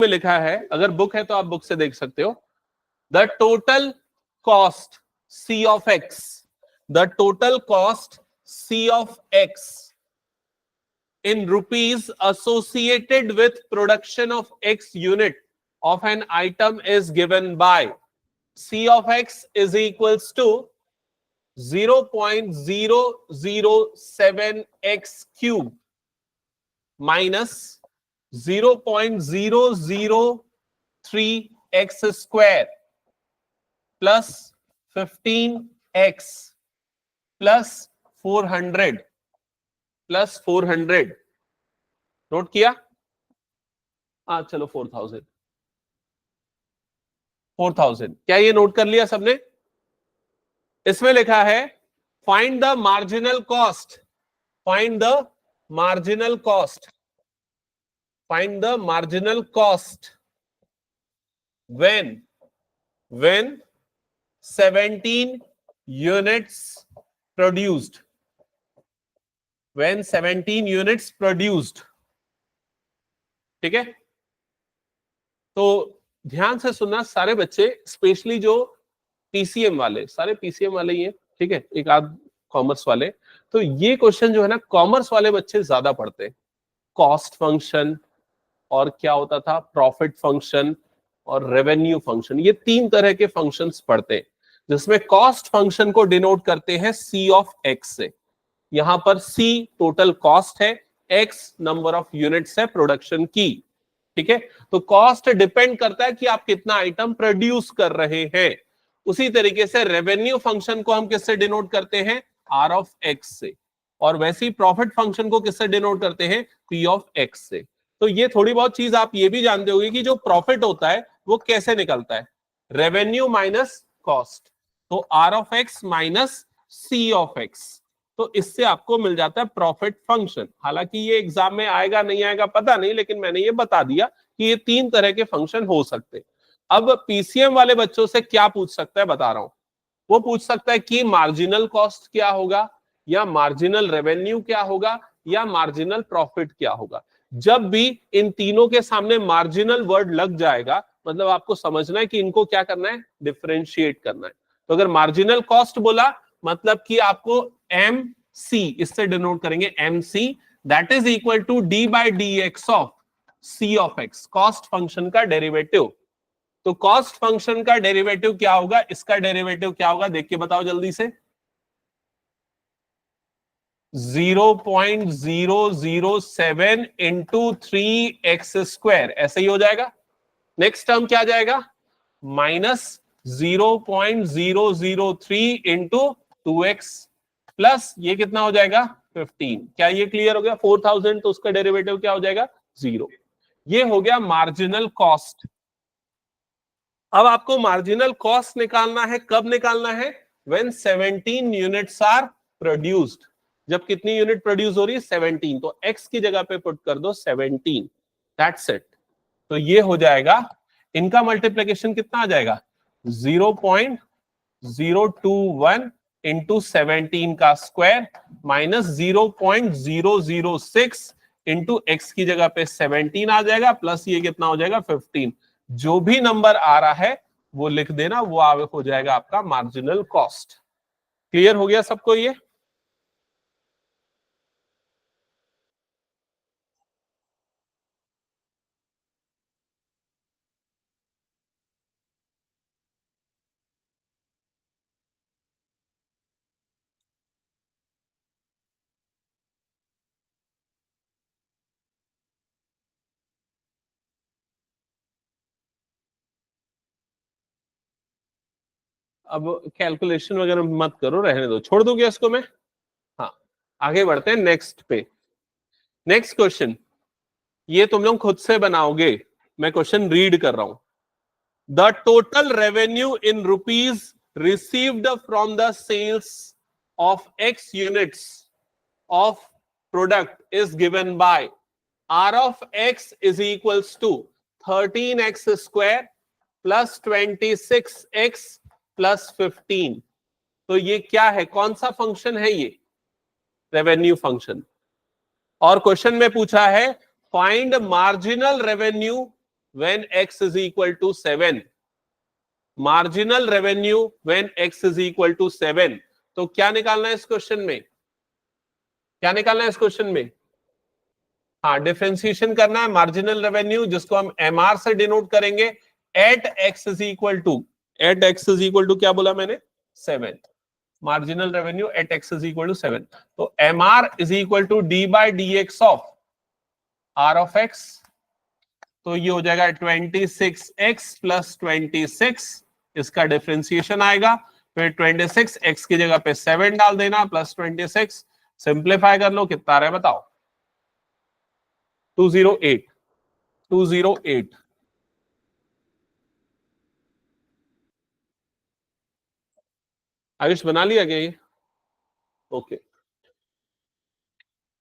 में लिखा है, अगर बुक है तो आप बुक से देख सकते हो, the total cost C of X, the total cost C of X in rupees associated with production of X unit of an item is given by C of X is equals to 0.007x cube minus 0.003x square plus 15x plus 400 plus 400। Note किया? चलो 4000 क्या ये note कर लिया सबने? इसमें लिखा है find the marginal cost, find the marginal cost, find the marginal cost when 17 units produced, when 17 units produced। ठीक है, तो ध्यान से सुनना सारे बच्चे, स्पेशली जो पीसीएम वाले, सारे पीसीएम वाले ही हैं, ठीक है, एक आध कॉमर्स वाले। तो ये क्वेश्चन जो है ना, कॉमर्स वाले बच्चे ज्यादा पढ़ते हैं। कॉस्ट फंक्शन और क्या होता था, प्रॉफिट फंक्शन और रेवेन्यू फंक्शन, ये तीन तरह के फंक्शंस पढ़ते हैं, जिसमें कॉस्ट फंक्शन को डिनोट करते हैं C of X से। यहां पर C टोटल कॉस्ट है, X नंबर ऑफ यूनिट्स है प्रोडक्शन की। ठीक है, तो कॉस्ट डिपेंड करता है कि आप कितना आइटम प्रोड्यूस कर रहे हैं। उसी तरीके से रेवेन्यू फंक्शन को हम किससे डिनोट करते हैं, R of X से, और वैसे ही प्रॉफिट फंक्शन को किससे डिनोट करते हैं, P of X से। तो ये थोड़ी बहुत चीज आप ये भी जानते होंगे कि जो प्रॉफिट होता है वो कैसे निकलता है, रेवेन्यू माइनस कॉस्ट, तो R of X minus C of X, तो इससे आपको मिल जाता है प्रॉफिट फंक्शन। हालांकि ये एग्जाम में आएगा नहीं आएगा पता नहीं, लेकिन मैंने ये बता दिया कि ये तीन तरह के फंक्शन हो सकते हैं। अब पीसीएम वाले बच्चों से क्या पूछ सकता है बता रहा हूं, वो पूछ सकता है कि मार्जिनल कॉस्ट क्या होगा, या मार्जिनल रेवेन्यू क्या होगा, या मार्जिनल प्रॉफिट क्या होगा। जब भी इन तीनों के सामने मार्जिनल वर्ड लग जाएगा, मतलब आपको समझना है कि इनको क्या करना है, डिफरेंशिएट करना है। तो अगर मार्जिनल कॉस्ट बोला, मतलब कि आपको MC, इससे डिनोट करेंगे MC, that is equal to D by DX of C of X, cost function का डेरिवेटिव। तो कॉस्ट फंक्शन का डेरिवेटिव क्या होगा, इसका डेरिवेटिव क्या होगा, देख के बताओ जल्दी से। 0.007 इंटू 3x स्क्वायर, ऐसे ही हो जाएगा। नेक्स्ट टर्म क्या जाएगा, माइनस 0.003 इंटू 2x प्लस ये कितना हो जाएगा 15। क्या ये क्लियर हो गया? 4000, तो उसका डेरिवेटिव क्या हो जाएगा, 0। ये हो गया मार्जिनल कॉस्ट। अब आपको मार्जिनल कॉस्ट निकालना है, कब निकालना है, व्हेन 17 यूनिट्स आर प्रोड्यूस्ड। जब कितनी यूनिट प्रोड्यूस हो रही है, 17, तो x की जगह पे पुट कर दो 17, दैट्स इट। तो ये हो जाएगा, इनका मल्टीप्लिकेशन कितना आ जाएगा, 0.021 इंटू 17 का स्क्वायर माइनस 0.006 इंटू x की जगह पे 17 आ जाएगा, प्लस ये कितना हो जाएगा 15। जो भी नंबर आ रहा है वो लिख देना, वो हो जाएगा आपका मार्जिनल कॉस्ट। क्लियर हो गया सबको ये? अब कैलकुलेशन वगैरह मत करो, रहने दो, छोड़ दूंगा इसको मैं। हाँ, आगे बढ़ते हैं नेक्स्ट पे। नेक्स्ट क्वेश्चन ये तुम लोग खुद से बनाओगे, मैं क्वेश्चन रीड कर रहा हूं। The total revenue in rupees received from the sales of x units of product is given by R of X is equals to 13x square plus 26x plus 15। तो ये क्या है, कौन सा फंक्शन है ये, रेवेन्यू फंक्शन। और question में पूछा है find marginal revenue when x is equal to 7, marginal revenue when x is equal to 7। तो क्या निकालना है इस क्वेश्चन में, क्या निकालना है इस क्वेश्चन में? हाँ, डिफरेंशिएशन करना है मार्जिनल रेवेन्यू, जिसको हम MR से डिनोट करेंगे, at x is equal to, at x is equal to क्या बोला मैंने, 7। Marginal revenue at x is equal to 7। तो MR is equal to d by dx of R of x। तो ये हो जाएगा 26x प्लस 26, इसका डिफरेंशिएशन आएगा, फिर 26x की जगह पे 7 डाल देना प्लस 26, सिंप्लीफाई कर लो, कितना आ रहा है बताओ, 208, 208। आयुष बना लिया क्या ये? ओके।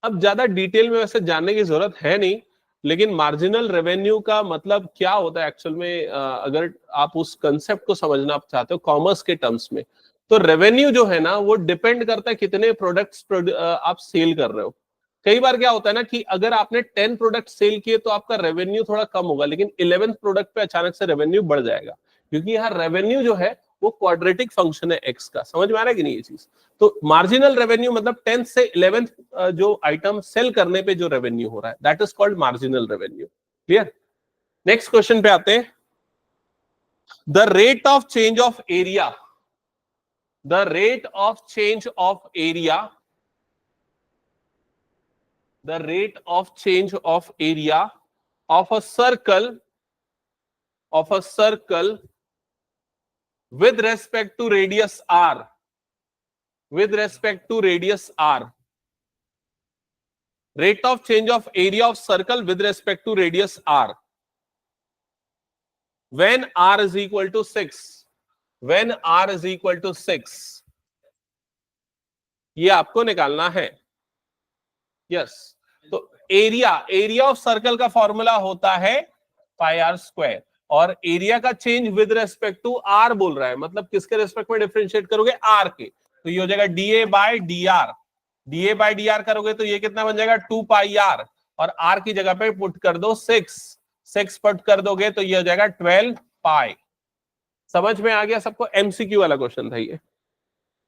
अब ज्यादा डिटेल में वैसे जानने की जरूरत है नहीं, लेकिन मार्जिनल रेवेन्यू का मतलब क्या होता है एक्चुअल में, अगर आप उस कंसेप्ट को समझना चाहते हो कॉमर्स के टर्म्स में, तो रेवेन्यू जो है ना वो डिपेंड करता है कितने प्रोडक्ट्स आप सेल कर रहे हो। कई बार क्या होता है ना कि अगर आपने 10 प्रोडक्ट सेल किए तो आपका रेवेन्यू थोड़ा कम होगा, लेकिन 11th प्रोडक्ट पे अचानक से रेवेन्यू बढ़ जाएगा, क्योंकि यहाँ रेवेन्यू जो है वो क्वाड्रेटिक फंक्शन है एक्स का। समझ में आ रहा है कि नहीं ये चीज? तो मार्जिनल रेवेन्यू मतलब 10th से 11th जो आइटम सेल करने पे जो रेवेन्यू हो रहा है, that is called marginal revenue. Clear? Next question पे आते हैं। The rate of change of area, the rate of change of area, the rate of change of area of a circle, of a circle with respect to radius r, with respect to radius r, rate of change of area of circle with respect to radius r when r is equal to 6, when r is equal to 6, ये आपको निकालना है। Yes, तो area, area of circle का formula होता है pi R square, और area का change with respect to R बोल रहा है, मतलब किसके रेस्पेक्ट में डिफरेंशिएट करोगे, आर के। तो ये हो जाएगा D A by D R, D A by D R करोगे तो ये कितना बन जाएगा 2 पाई आर, और आर की जगह पे पुट कर दो 6, 6 पुट कर दोगे तो ये हो जाएगा 12 पाई। समझ में आ गया सबको? एमसीक्यू वाला क्वेश्चन था ये।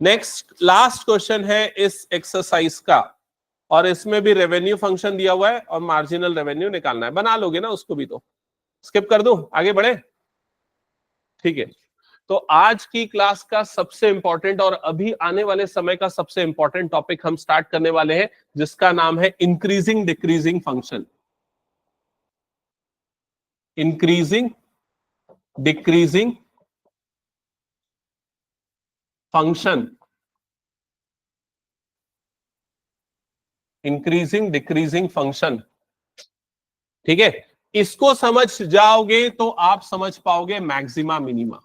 नेक्स्ट लास्ट क्वेश्चन है इस एक्सरसाइज का, और इसमें भी रेवेन्यू फंक्शन दिया हुआ है और मार्जिनल रेवेन्यू निकालना है। बना लोगे ना उसको भी? तो स्किप कर दूं, आगे बढ़े? ठीक है। तो आज की क्लास का सबसे इंपॉर्टेंट और अभी आने वाले समय का सबसे इंपॉर्टेंट टॉपिक हम स्टार्ट करने वाले हैं, जिसका नाम है increasing decreasing function. Increasing decreasing function, increasing decreasing function. ठीक है, इसको समझ जाओगे तो आप समझ पाओगे मैक्सिमा मिनिमा।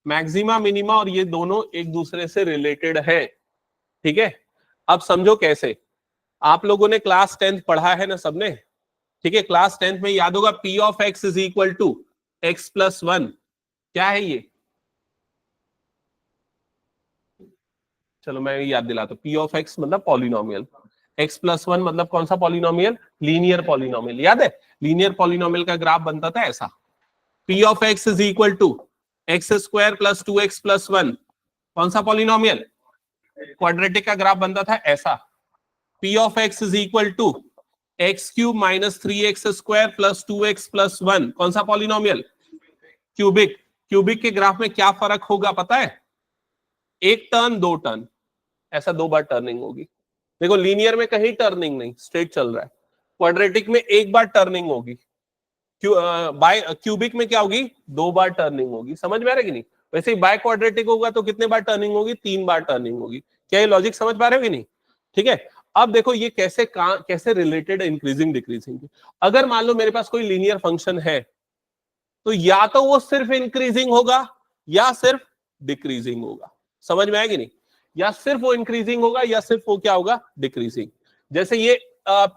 मैक्सिमा मिनिमा और ये दोनों एक दूसरे से रिलेटेड है। ठीक है, अब समझो कैसे। आप लोगों ने क्लास 10th पढ़ा है ना सबने? ठीक है, क्लास 10th में याद होगा P of x is equal to x plus 1। क्या है ये? चलो मैं याद दिलाता हूं। P ऑफ x मतलब पॉलिनोमियल, x प्लस 1 मतलब कौन सा पॉलिनोमियल? Linear polynomial. याद है? लीनियर पॉलिनोमियल का ग्राफ बनता था ऐसा, P of x is equal to X square plus 2x plus 1। कौन सा पॉलिनोमियल? क्वाड्रेटिक का ग्राफ बनता था ऐसा, P of x is equal to X cube minus 3x square plus 2x plus 1। कौन सा पॉलिनोमियल? क्यूबिक। क्यूबिक के graph में क्या फर्क होगा पता है? एक टर्न, दो टर्न, ऐसा 2 बार टर्निंग होगी। देखो लीनियर में कहीं टर्निंग नहीं, स्ट्रेट चल रहा है। क्वाड्रेटिक में एक बार टर्निंग होगी, बाय क्यूबिक में क्या होगी? 2 बार टर्निंग होगी। समझ में आ रहा है कि नहीं? वैसे ही बाय क्वाड्रेटिक होगा तो कितने बार टर्निंग होगी? 3 बार टर्निंग होगी। क्या ये लॉजिक समझ पा रहे हो कि नहीं? ठीक है, अब देखो ये कैसे रिलेटेड है इंक्रीजिंग डिक्रीजिंग। अगर मान लो मेरे पास कोई लीनियर फंक्शन है, तो या तो वो सिर्फ इंक्रीजिंग होगा या सिर्फ डिक्रीजिंग होगा। समझ में आया कि नहीं? या सिर्फ वो इंक्रीजिंग होगा या सिर्फ वो क्या होगा? डिक्रीजिंग। जैसे ये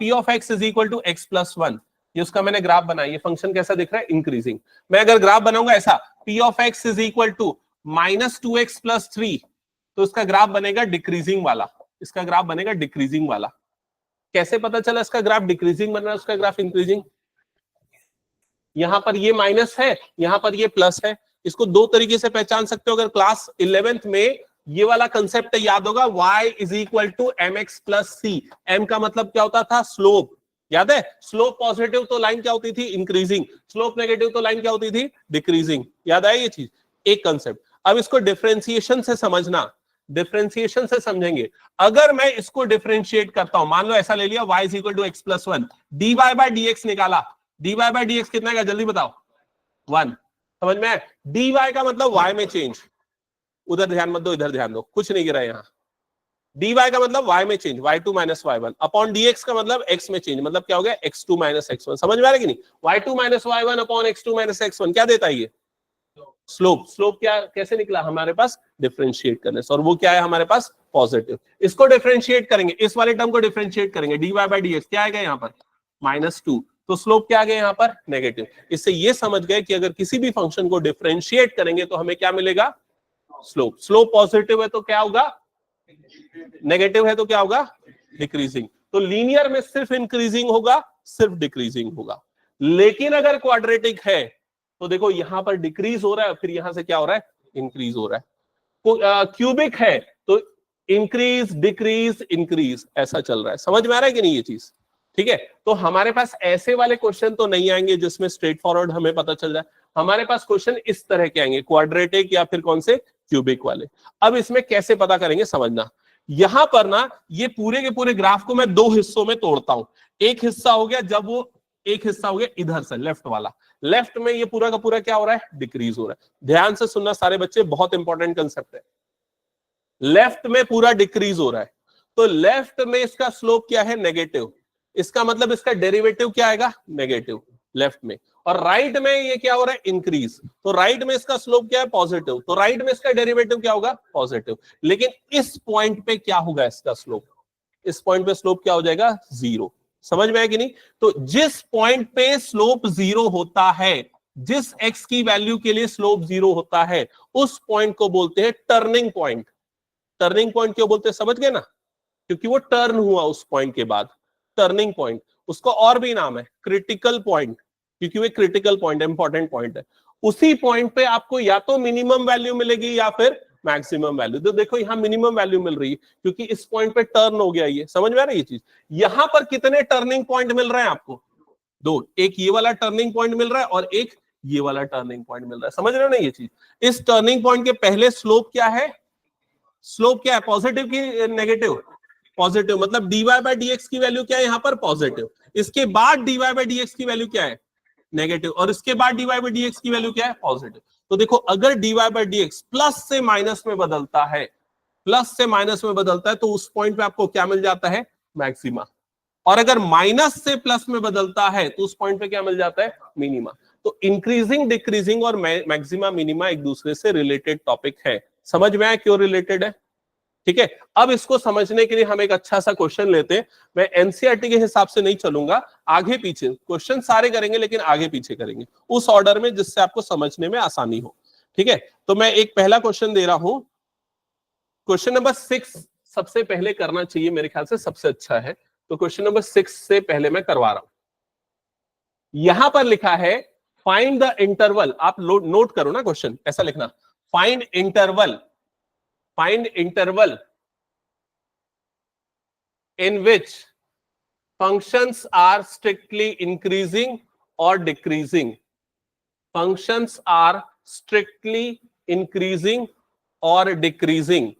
P of x is equal to X plus 1, ये उसका मैंने ग्राफ बनाया। ये फंक्शन कैसा दिख रहा है? इंक्रीजिंग। मैं अगर ग्राफ बनाऊंगा ऐसा, P of x is equal to minus 2x plus 3, तो इसका ग्राफ बनेगा डिक्रीजिंग वाला, इसका ग्राफ बनेगा डिक्रीजिंग वाला। कैसे पता चला इसका ग्राफ डिक्रीजिंग बन रहा है, उसका ग्राफ इंक्रीजिंग? यहां पर ये माइनस है, यहां पर ये प्लस है। इसको दो तरीके से पहचान सकते हो। अगर क्लास 11th में ये वाला कंसेप्ट याद होगा, y is equal to M X plus C. M का मतलब क्या होता था? स्लोप। याद है? स्लोप पॉजिटिव तो लाइन क्या होती थी? इंक्रीजिंग। स्लोप नेगेटिव तो लाइन क्या होती थी? डिक्रीजिंग। याद आया ये चीज? एक कंसेप्ट। अब इसको डिफरेंशिएशन से समझना, डिफरेंशिएशन से समझेंगे। अगर मैं इसको डिफरेंशिएट करता हूं, मान लो ऐसा ले लिया, y is equal to X plus one, D Y by D X निकाला। D Y by D X कितना का? जल्दी बताओ। 1। समझ में आया? डी वाई का मतलब y में चेंज। उधर ध्यान मत दो, इधर ध्यान दो, कुछ नहीं गिरा यहां। dy का मतलब y में change, y2 minus y1 upon dx का मतलब x में चेंज, मतलब क्या हो गया? x2 minus x1। समझ में आ रहा है कि नहीं? y2 minus y1 upon x2 minus x1 क्या देता है ये? स्लोप। स्लोप क्या कैसे निकला हमारे पास? डिफरेंशिएट करने से। और वो क्या है हमारे पास? पॉजिटिव। इसको डिफरेंशिएट करेंगे, इस वाले टर्म को डिफरेंशिएट करेंगे, dy बाई dx क्या आएगा यहाँ पर? -2। तो स्लोप क्या आ गया यहाँ पर? नेगेटिव। इससे ये समझ गए कि अगर किसी भी फंक्शन को डिफरेंशिएट करेंगे तो हमें क्या मिलेगा? स्लोप। स्लोप पॉजिटिव है तो क्या होगा? नेगेटिव है तो क्या होगा? डिक्रीजिंग। तो लीनियर में सिर्फ इंक्रीजिंग होगा, सिर्फ डिक्रीजिंग होगा। लेकिन अगर क्वाड्रेटिक है तो देखो यहां पर डिक्रीज हो रहा है, फिर यहां से क्या हो रहा है? इंक्रीज हो रहा है। क्यूबिक है तो इंक्रीज डिक्रीज इंक्रीज ऐसा चल रहा है। समझ में आ रहा है कि नहीं ये चीज? ठीक है। तो हमारे पास ऐसे वाले क्वेश्चन तो नहीं आएंगे जिसमें स्ट्रेट फॉरवर्ड हमें पता चल जाए। हमारे पास क्वेश्चन इस तरह के आएंगे, क्वाड्रेटिक या फिर कौन से? क्यूबिक वाले। अब इसमें कैसे पता करेंगे समझना। यहां पर ना ये पूरे के पूरे ग्राफ को मैं दो हिस्सों में तोड़ता हूं। एक हिस्सा हो गया जब वो, एक हिस्सा हो गया इधर से लेफ्ट वाला। लेफ्ट में ये पूरा का पूरा क्या हो रहा है? डिक्रीज हो रहा है। ध्यान से सुनना सारे बच्चे, बहुत इंपॉर्टेंट कंसेप्ट है। लेफ्ट में पूरा डिक्रीज हो रहा है तो लेफ्ट में इसका स्लोप क्या है? नेगेटिव। इसका मतलब इसका डेरिवेटिव क्या आएगा? नेगेटिव लेफ्ट में। और राइट में ये क्या हो रहा है? इंक्रीज। तो राइट में इसका स्लोप क्या है? पॉजिटिव। तो राइट में इसका डेरिवेटिव क्या होगा? पॉजिटिव। लेकिन इस पॉइंट पे क्या होगा इसका स्लोप? इस पॉइंट पे स्लोप क्या हो जाएगा? 0। समझ में आया कि नहीं? तो जिस पॉइंट पे स्लोप 0 होता है, जिस x की वैल्यू के लिए स्लोप 0 होता है, उस पॉइंट को बोलते हैं टर्निंग पॉइंट। टर्निंग पॉइंट क्यों बोलते हैं? समझ गए ना? क्योंकि वो टर्न हुआ उस पॉइंट के बाद, टर्निंग पॉइंट। उसको और भी नाम है क्रिटिकल पॉइंट, क्योंकि वो क्रिटिकल पॉइंट है, इंपॉर्टेंट पॉइंट है। उसी पॉइंट पे आपको या तो मिनिमम वैल्यू मिलेगी या फिर मैक्सिमम वैल्यू। तो देखो यहां मिनिमम वैल्यू मिल रही है क्योंकि इस पॉइंट पे टर्न हो गया। ये समझ में आ रही है ये चीज? यहां पर कितने टर्निंग पॉइंट मिल रहे हैं आपको? 2। एक ये वाला टर्निंग पॉइंट मिल रहा है और एक ये वाला टर्निंग पॉइंट मिल रहा है। समझ रहे हो ना ये चीज? इस टर्निंग पॉइंट के पहले स्लोप क्या है? स्लोप क्या है? पॉजिटिव की नेगेटिव? पॉजिटिव। मतलब dy बाई dx की वैल्यू क्या है यहाँ पर? पॉजिटिव। इसके बाद dy बाई dx की वैल्यू क्या है? नेगेटिव। और इसके बाद dy बाई dx की वैल्यू क्या है? पॉजिटिव। तो देखो अगर dy बाई dx प्लस से माइनस में बदलता है, प्लस से माइनस में बदलता है तो उस पॉइंट पे आपको क्या मिल जाता है? मैक्सिमा। और अगर माइनस से प्लस में बदलता है तो उस पॉइंट पे क्या मिल जाता है? मिनिमा। तो इंक्रीजिंग डिक्रीजिंग और मैक्सिमा मिनिमा एक दूसरे से रिलेटेड टॉपिक है। समझ में आया क्यों रिलेटेड है? ठीक है। अब इसको समझने के लिए हम एक अच्छा सा क्वेश्चन लेते हैं। मैं एनसीईआरटी के हिसाब से नहीं चलूंगा, आगे पीछे क्वेश्चन सारे करेंगे लेकिन आगे पीछे करेंगे उस ऑर्डर में जिससे आपको समझने में आसानी हो। ठीक है। तो मैं एक पहला क्वेश्चन दे रहा हूं। क्वेश्चन नंबर 6 सबसे पहले करना चाहिए, मेरे ख्याल से सबसे अच्छा है। तो क्वेश्चन नंबर 6 से पहले मैं करवा रहा हूं। यहां पर लिखा है फाइंड द इंटरवल। आप नोट करो ना क्वेश्चन, ऐसा लिखना, find interval, find interval in which functions are strictly increasing or decreasing. Functions are strictly increasing or decreasing.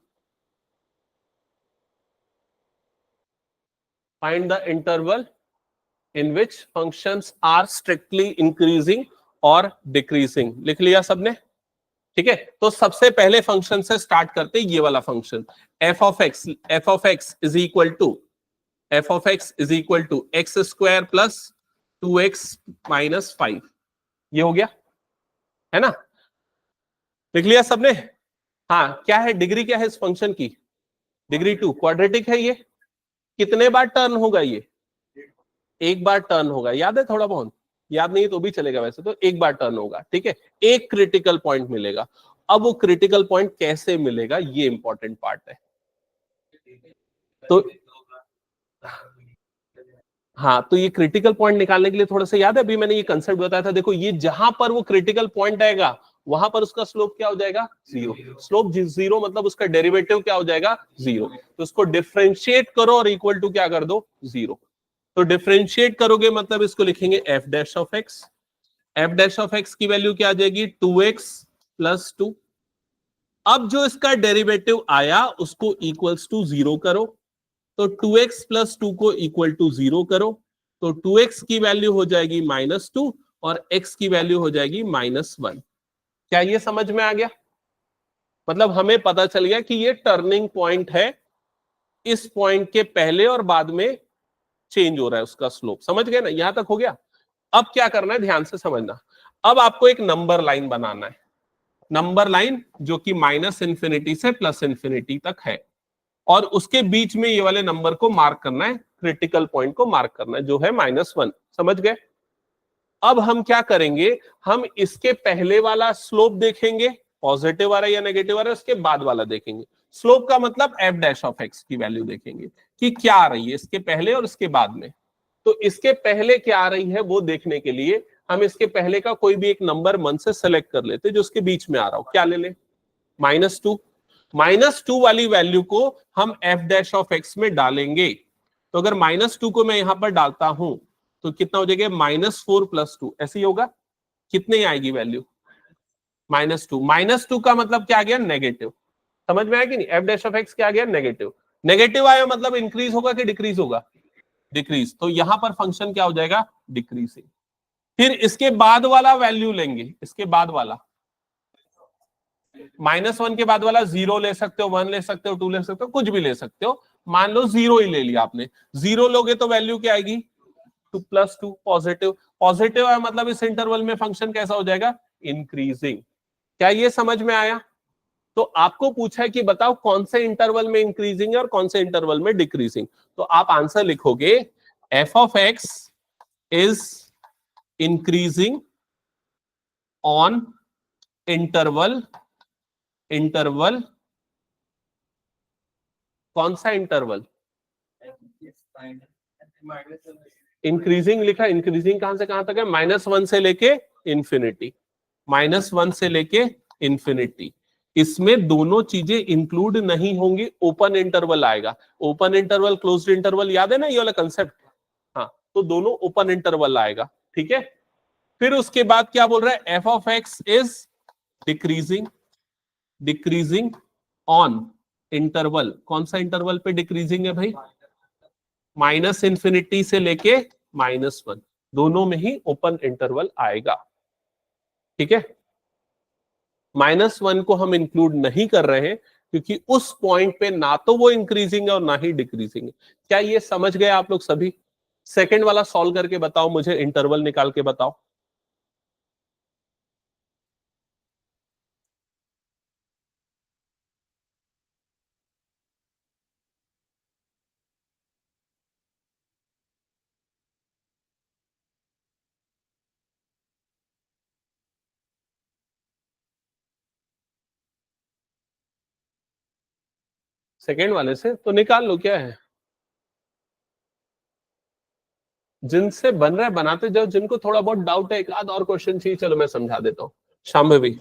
Find the interval in which functions are strictly increasing or decreasing. लिख लिया सबने? ठीक है। तो सबसे पहले फंक्शन से स्टार्ट करते हैं, ये वाला function f of x is equal to f of x is equal to x square plus 2x minus 5। ये हो गया है ना? लिख लिया सबने? हाँ, क्या है डिग्री, क्या है इस फंक्शन की? डिग्री 2। क्वाड्रेटिक है ये। कितने बार टर्न होगा ये? एक बार टर्न होगा। याद है थोड़ा बहुत? याद नहीं तो भी चलेगा, वैसे तो एक बार टर्न होगा। ठीक है। एक क्रिटिकल पॉइंट मिलेगा। अब वो क्रिटिकल पॉइंट कैसे मिलेगा ये इंपॉर्टेंट पार्ट है। तो हाँ, तो ये क्रिटिकल पॉइंट निकालने के लिए थोड़ा सा याद है, अभी मैंने ये कंसेप्ट बताया था। देखो ये जहां पर वो क्रिटिकल पॉइंट आएगा वहां पर उसका स्लोप क्या हो जाएगा, जीरो। स्लोप जीरो मतलब उसका डेरिवेटिव क्या हो जाएगा, जीरो। तो उसको डिफरेंशिएट करो और इक्वल टू क्या कर दो, जीरो। तो डिफरेंशिएट करोगे मतलब इसको लिखेंगे F dash of X. F dash of X की वैल्यू क्या आ जाएगी, 2x प्लस 2। अब जो इसका डेरिवेटिव आया उसको इक्वल्स टू जीरो करो। तो 2x प्लस 2 को इक्वल टू जीरो करो। तो 2x की वैल्यू हो जाएगी -2 और x की वैल्यू हो जाएगी -1। क्या ये समझ में आ गया? मतलब हमें पता चल गया कि ये टर्निंग पॉइंट है, इस पॉइंट के पहले और बाद में चेंज हो रहा है उसका स्लोप। समझ गए ना, यहां तक हो गया। अब क्या करना है, ध्यान से समझना। अब आपको एक नंबर लाइन बनाना है, नंबर लाइन जो कि -इन्फिनिटी से +इन्फिनिटी तक है, और उसके बीच में ये वाले नंबर को मार्क करना है, क्रिटिकल पॉइंट को मार्क करना है जो है -1। समझ गए? अब हम क्या करेंगे, हम इसके पहले वाला स्लोप देखेंगे, पॉजिटिव आ रहा है या नेगेटिव आ रहा है, उसके बाद वाला देखेंगे। स्लोप का मतलब एफ डैश ऑफ एक्स की वैल्यू देखेंगे कि क्या आ रही है इसके पहले और इसके बाद में। तो इसके पहले क्या आ रही है वो देखने के लिए हम इसके पहले का कोई भी एक नंबर मन से सेलेक्ट कर लेते जो उसके बीच में आ रहा हो। क्या ले ले, -2। -2 वाली वैल्यू को हम एफ डैश ऑफ एक्स में डालेंगे। तो अगर -2 को मैं यहां पर डालता हूं तो कितना हो जाएगा, -4 + 2, ऐसे ही होगा। कितने आएगी वैल्यू, -2। -2 का मतलब क्या आ गया, नेगेटिव। समझ में आया कि नहीं? एफ डैश ऑफ एक्स क्या आ गया, नेगेटिव। नेगेटिव आया मतलब इंक्रीज होगा कि डिक्रीज होगा, डिक्रीज। तो यहां पर फंक्शन क्या हो जाएगा, डिक्रीजिंग। फिर इसके बाद वाला वैल्यू लेंगे, इसके बाद वाला -1 के बाद वाला 0 ले सकते हो, 1 ले सकते हो, 2 ले सकते हो, कुछ भी ले सकते हो। मान लो 0 ही ले लिया आपने। 0 लोगे तो वैल्यू क्या आएगी, 2 + 2, पॉजिटिव। पॉजिटिव है मतलब इस इंटरवल में फंक्शन कैसा हो जाएगा, इंक्रीजिंग। क्या ये समझ में आया? तो आपको पूछा है कि बताओ कौन से इंटरवल में इंक्रीजिंग है और कौन से इंटरवल में डिक्रीजिंग। तो आप आंसर लिखोगे F of X is increasing on interval. Interval कौन सा इंटरवल, इंक्रीजिंग लिखा। इंक्रीजिंग कहां से कहां तक है, -1 से लेके इंफिनिटी। -1 से लेके इंफिनिटी। इसमें दोनों चीजें इंक्लूड नहीं होंगी, ओपन इंटरवल आएगा। ओपन इंटरवल, क्लोज्ड इंटरवल, याद है ना ये वाला कंसेप्ट? हाँ, तो दोनों ओपन इंटरवल आएगा। ठीक है, फिर उसके बाद क्या बोल रहा है, F of X is decreasing. Decreasing on interval, कौन सा इंटरवल पे डिक्रीजिंग है भाई, -इन्फिनिटी से लेके -1, दोनों में ही ओपन इंटरवल आएगा। ठीक है, -1 को हम इंक्लूड नहीं कर रहे हैं क्योंकि उस पॉइंट पे ना तो वो इंक्रीजिंग है और ना ही डिक्रीजिंग है। क्या ये समझ गए आप लोग सभी? सेकंड वाला सॉल्व करके बताओ मुझे, इंटरवल निकाल के बताओ। सेकंड वाले से तो निकाल लो, क्या है। जिनसे बन रहा है बनाते जाओ, जिनको थोड़ा बहुत डाउट है, एक आध और क्वेश्चन चाहिए, चलो मैं समझा देता हूँ। शाम्भवी,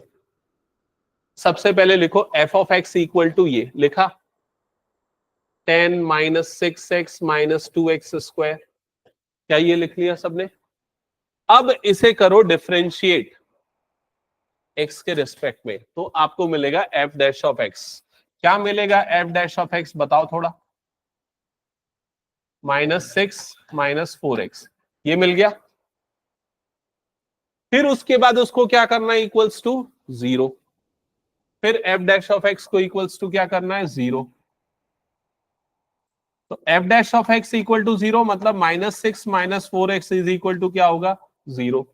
सबसे पहले लिखो F of X equal to, ये लिखा 10 - 6x - 2x²। क्या ये लिख लिया सबने? अब इसे करो डिफरेंशिएट x के रिस्पेक्ट में, तो आपको मिलेगा एफ डैश ऑफ एक्स। क्या मिलेगा एफ डैश ऑफ एक्स, बताओ थोड़ा। -6 - 4x, ये मिल गया। फिर उसके बाद उसको क्या करना है, इक्वल्स टू 0। फिर एफ डैश ऑफ एक्स को इक्वल्स टू क्या करना है, 0। तो F dash of X equal to 0 मतलब -6 - 4x इज इक्वल टू क्या होगा, 0।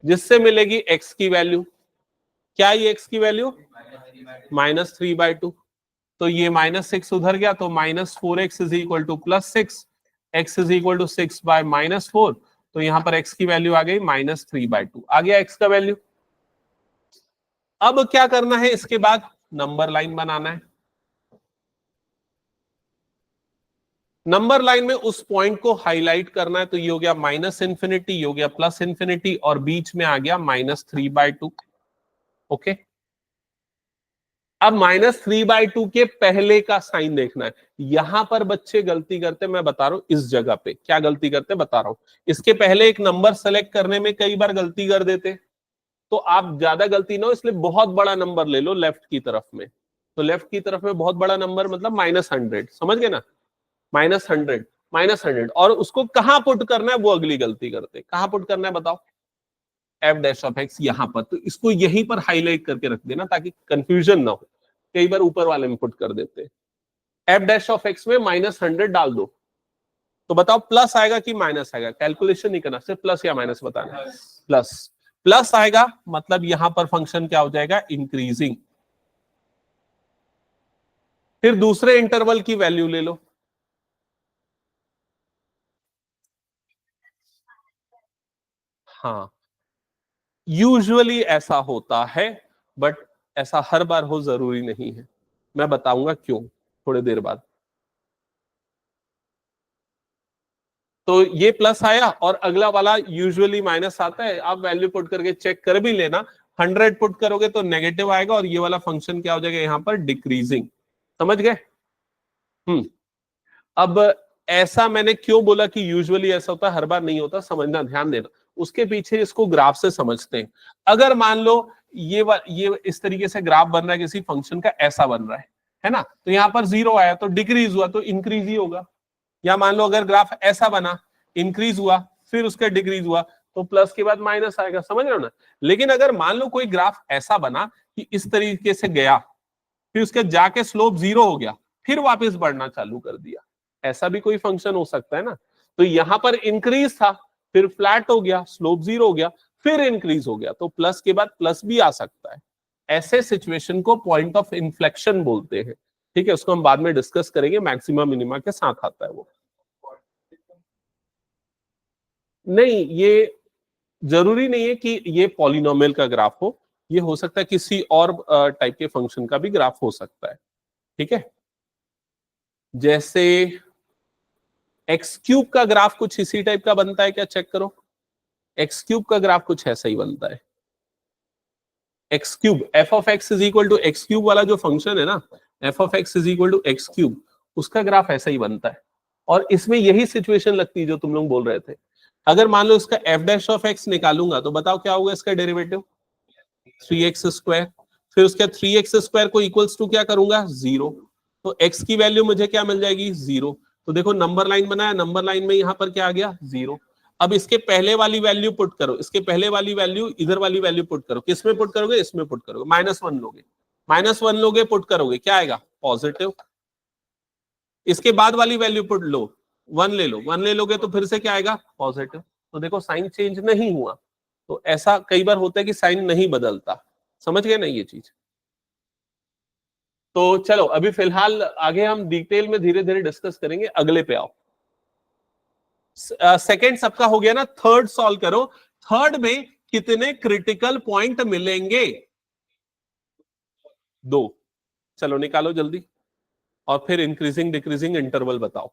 जिससे मिलेगी x की वैल्यू, क्या ये x की वैल्यू, -3/2। तो ये -6 उधर गया, तो -4x is equal to +6, x is equal to 6/-4। तो यहां पर x की वैल्यू आ गई -3/2, आ गया x का वैल्यू। अब क्या करना है, इसके बाद नंबर लाइन बनाना है। नंबर लाइन में उस पॉइंट को हाईलाइट करना है, तो ये हो गया माइनस इन्फिनिटी, ये हो गया प्लस इन्फिनिटी, और बीच में आ गया -3/2। ओके, अब -3/2 के पहले का साइन देखना है। यहां पर बच्चे गलती करते, मैं बता रहा हूं इस जगह पे क्या गलती करते बता रहा हूं। इसके पहले एक नंबर सेलेक्ट करने में कई बार गलती कर देते, तो आप ज्यादा गलती ना हो इसलिए बहुत बड़ा नंबर ले लो लेफ्ट की तरफ में। तो लेफ्ट की तरफ में बहुत बड़ा नंबर मतलब -100, समझ गए ना, -100, -100, और उसको कहां पुट करना है वो अगली गलती करते। कहां पुट करना है बताओ, f' यहां पर, तो इसको यहीं पर हाईलाइट करके रख देना ताकि कंफ्यूजन ना हो। कई बार ऊपर वाले में पुट कर देते हैं। f' में -100 डाल दो, तो बताओ प्लस आएगा कि माइनस आएगा। कैलकुलेशन नहीं करना, सिर्फ प्लस या माइनस बताना। प्लस, प्लस आएगा मतलब यहां पर फंक्शन क्या हो जाएगा, इंक्रीजिंग। फिर दूसरे इंटरवल की वैल्यू ले लो। हाँ, यूजुअली ऐसा होता है, बट ऐसा हर बार हो जरूरी नहीं है। मैं बताऊंगा क्यों थोड़ी देर बाद। तो ये प्लस आया और अगला वाला यूजुअली माइनस आता है। आप वैल्यू पुट करके चेक कर भी लेना, 100 पुट करोगे तो नेगेटिव आएगा और ये वाला फंक्शन क्या हो जाएगा यहां पर, डिक्रीजिंग। समझ गए? अब ऐसा मैंने क्यों बोला कि यूजुअली ऐसा होता है, हर बार नहीं होता, समझना, ध्यान देना। उसके पीछे इसको ग्राफ से समझते हैं। अगर मान लो ये इस तरीके से ग्राफ बन रहा है किसी फंक्शन का, ऐसा बन रहा है ना, तो यहां पर 0 आया तो डिक्रीज हुआ तो इंक्रीज ही होगा। या मान लो अगर ग्राफ ऐसा बना, इंक्रीज हुआ फिर उसका डिक्रीज हुआ, तो प्लस के बाद माइनस आएगा। समझ रहे हो ना? लेकिन अगर मान लो कोई ग्राफ ऐसा बना कि इस तरीके से गया, फिर उसके जाके स्लोप 0 हो गया, फिर वापस बढ़ना चालू कर दिया, ऐसा भी कोई फंक्शन हो सकता है ना। तो यहां पर इंक्रीज था, फिर फ्लैट हो गया, स्लोप 0 हो गया, फिर इंक्रीज हो गया, तो प्लस के बाद प्लस भी आ सकता है। ऐसे सिचुएशन को पॉइंट ऑफ इन्फ्लेक्शन बोलते हैं। ठीक है, उसको हम बाद में डिस्कस करेंगे, मैक्सिमा मिनिमा के साथ आता है वो। नहीं, ये जरूरी नहीं है कि ये पॉलिनोमियल का ग्राफ हो, ये हो सकता है किसी और टाइप के फंक्शन का भी ग्राफ हो सकता है। ठीक है, जैसे x³ का ग्राफ कुछ इसी टाइप का बनता है क्या, चेक करो। x³ का ग्राफ कुछ ऐसा ही बनता है। x³ f(x) is equal to x³ वाला जो फंक्शन है ना, f(x) is equal to x³, उसका ग्राफ ऐसा ही बनता है। और इसमें यही सिचुएशन लगती है जो तुम लोग बोल रहे थे। अगर मान लो इसका f' निकालूंगा तो बताओ क्या होगा इसका डेरिवेटिव, 3x²। फिर उसके 3x² को इक्वल्स टू क्या करूंगा, 0। तो x की वैल्यू मुझे क्या मिल जाएगी, 0। तो देखो नंबर लाइन बनाया, नंबर लाइन में यहां पर क्या आ गया, 0। अब इसके पहले वाली वैल्यू पुट करो, इसके पहले वाली वैल्यू इधर वाली वैल्यू पुट करो। किसमें पुट करोगे, इसमें पुट करोगे, -1 लोगे, -1 लोगे, पुट करोगे, क्या आएगा, पॉजिटिव। इसके बाद वाली वैल्यू पुट लो, 1 ले लो, 1 ले लोगे तो फिर से क्या आएगा, पॉजिटिव। तो देखो साइन चेंज नहीं हुआ। तो ऐसा कई बार होता है कि साइन नहीं बदलता। समझ गए ना ये चीज? तो चलो अभी फिलहाल आगे हम डिटेल में धीरे धीरे डिस्कस करेंगे, अगले पे आओ। सेकंड सबका हो गया ना, थर्ड सॉल्व करो। थर्ड में कितने क्रिटिकल पॉइंट मिलेंगे, 2। चलो निकालो जल्दी, और फिर इंक्रीजिंग डिक्रीजिंग इंटरवल बताओ।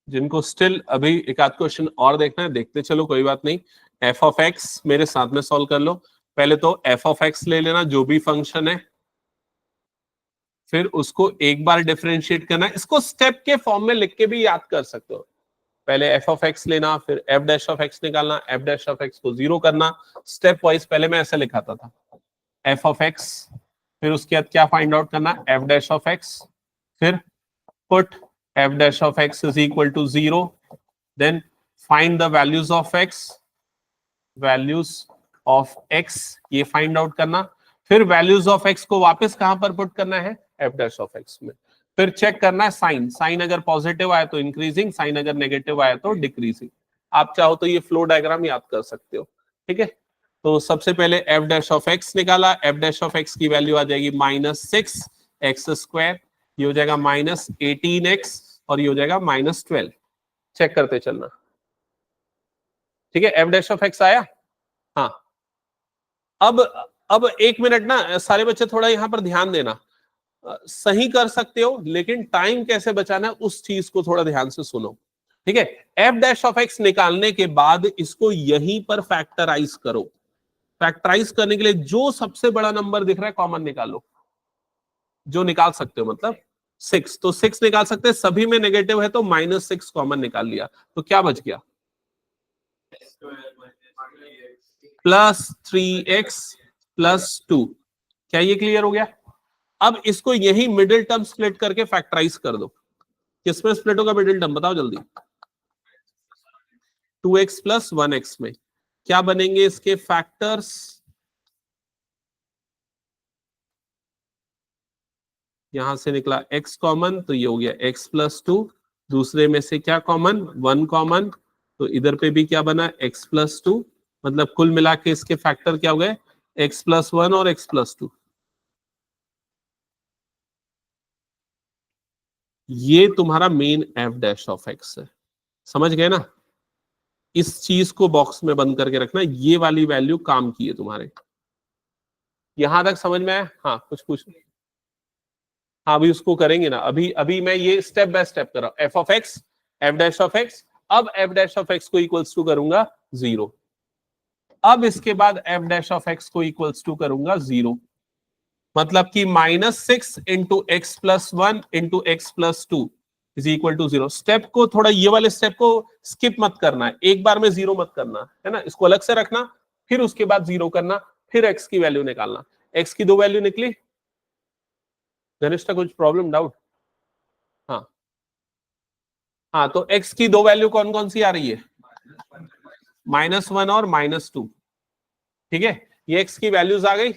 जिनको स्टिल अभी एक आध क्वेश्चन और देखना है देखते चलो, कोई बात नहीं। f(x) मेरे साथ में सॉल्व कर लो। पहले तो f(x) ले लेना, जो भी फंक्शन है, फिर उसको एक बार डिफरेंशिएट करना। इसको स्टेप के फॉर्म में लिख के भी याद कर सकते हो। पहले f(x) लेना, फिर f' निकालना, f' को 0 करना, स्टेप वाइज। पहले मैं ऐसे लिखाता था, f(x), फिर उसके बाद क्या फाइंड आउट करना, f', फिर put f' is equal to 0, then find the values of x, ये फाइंड आउट करना। फिर वैल्यूज ऑफ x को वापस कहां पर पुट करना है, f' में। फिर चेक करना है साइन, साइन अगर पॉजिटिव आया तो इंक्रीजिंग, साइन अगर नेगेटिव आया तो डिक्रीजिंग। आप चाहो तो ये फ्लो डायग्राम याद कर सकते हो, ठीक है। तो सबसे पहले एफ डैश ऑफ एक्स निकाला, एफ डैश ऑफ एक्स की वैल्यू आ जाएगी -6x², ये हो जाएगा -18x और ये हो जाएगा -12। चेक करते चलना, ठीक है। एफ डैश ऑफ एक्स आया। हाँ, अब एक मिनट ना, सारे बच्चे थोड़ा यहां पर ध्यान देना। सही कर सकते हो लेकिन टाइम कैसे बचाना है उस चीज को थोड़ा ध्यान से सुनो, ठीक है। एफ डैश ऑफ एक्स निकालने के बाद इसको यहीं पर फैक्टराइज करो। फैक्टराइज करने के लिए जो सबसे बड़ा नंबर दिख रहा है कॉमन निकालो, जो निकाल सकते हो, मतलब 6, तो 6 निकाल सकते हैं, सभी में नेगेटिव है तो -6 कॉमन निकाल लिया, तो क्या बच गया +3x+2। क्या ये क्लियर हो गया? अब इसको यही मिडिल टर्म स्प्लिट करके फैक्टराइज कर दो। किसमें स्प्लिट होगा मिडिल टर्म, बताओ जल्दी। 2x + 1x में क्या बनेंगे इसके फैक्टर्स? यहां से निकला x कॉमन तो ये हो गया x + 2, दूसरे में से क्या कॉमन, 1 कॉमन, तो इधर पे भी क्या बना x + 2, मतलब कुल मिला के इसके फैक्टर क्या हो गए, x + 1 और x + 2। ये तुम्हारा main F dash of x है, समझ गए ना। इस चीज को बॉक्स में बंद करके रखना, ये वाली वैल्यू काम की है तुम्हारे। यहां तक समझ में आया? हाँ, कुछ पूछ। हाँ, अभी उसको करेंगे ना, अभी अभी मैं ये स्टेप बाय स्टेप कर रहा हूं। F of X, F dash of X, अब एफ डैश ऑफ एक्स को इक्वल्स टू करूंगा 0, अब इसके बाद एफ डैश ऑफ एक्स को इक्वल्स टू करूंगा 0, मतलब कि -6 into X plus 1 into X plus 2 is equal to 0। Step को थोड़ा, ये वाले स्टेप को स्किप मत करना है, एक बार में 0 मत करना है ना, इसको अलग से रखना, फिर उसके बाद 0 करना, फिर एक्स की वैल्यू निकालना। एक्स की 2 वैल्यू निकली, घनिष्ठा कुछ प्रॉब्लम डाउट? हाँ हाँ, तो एक्स की 2 वैल्यू कौन कौन सी आ रही है, -1 और -2, ठीक है। ये एक्स की वैल्यूज आ गई।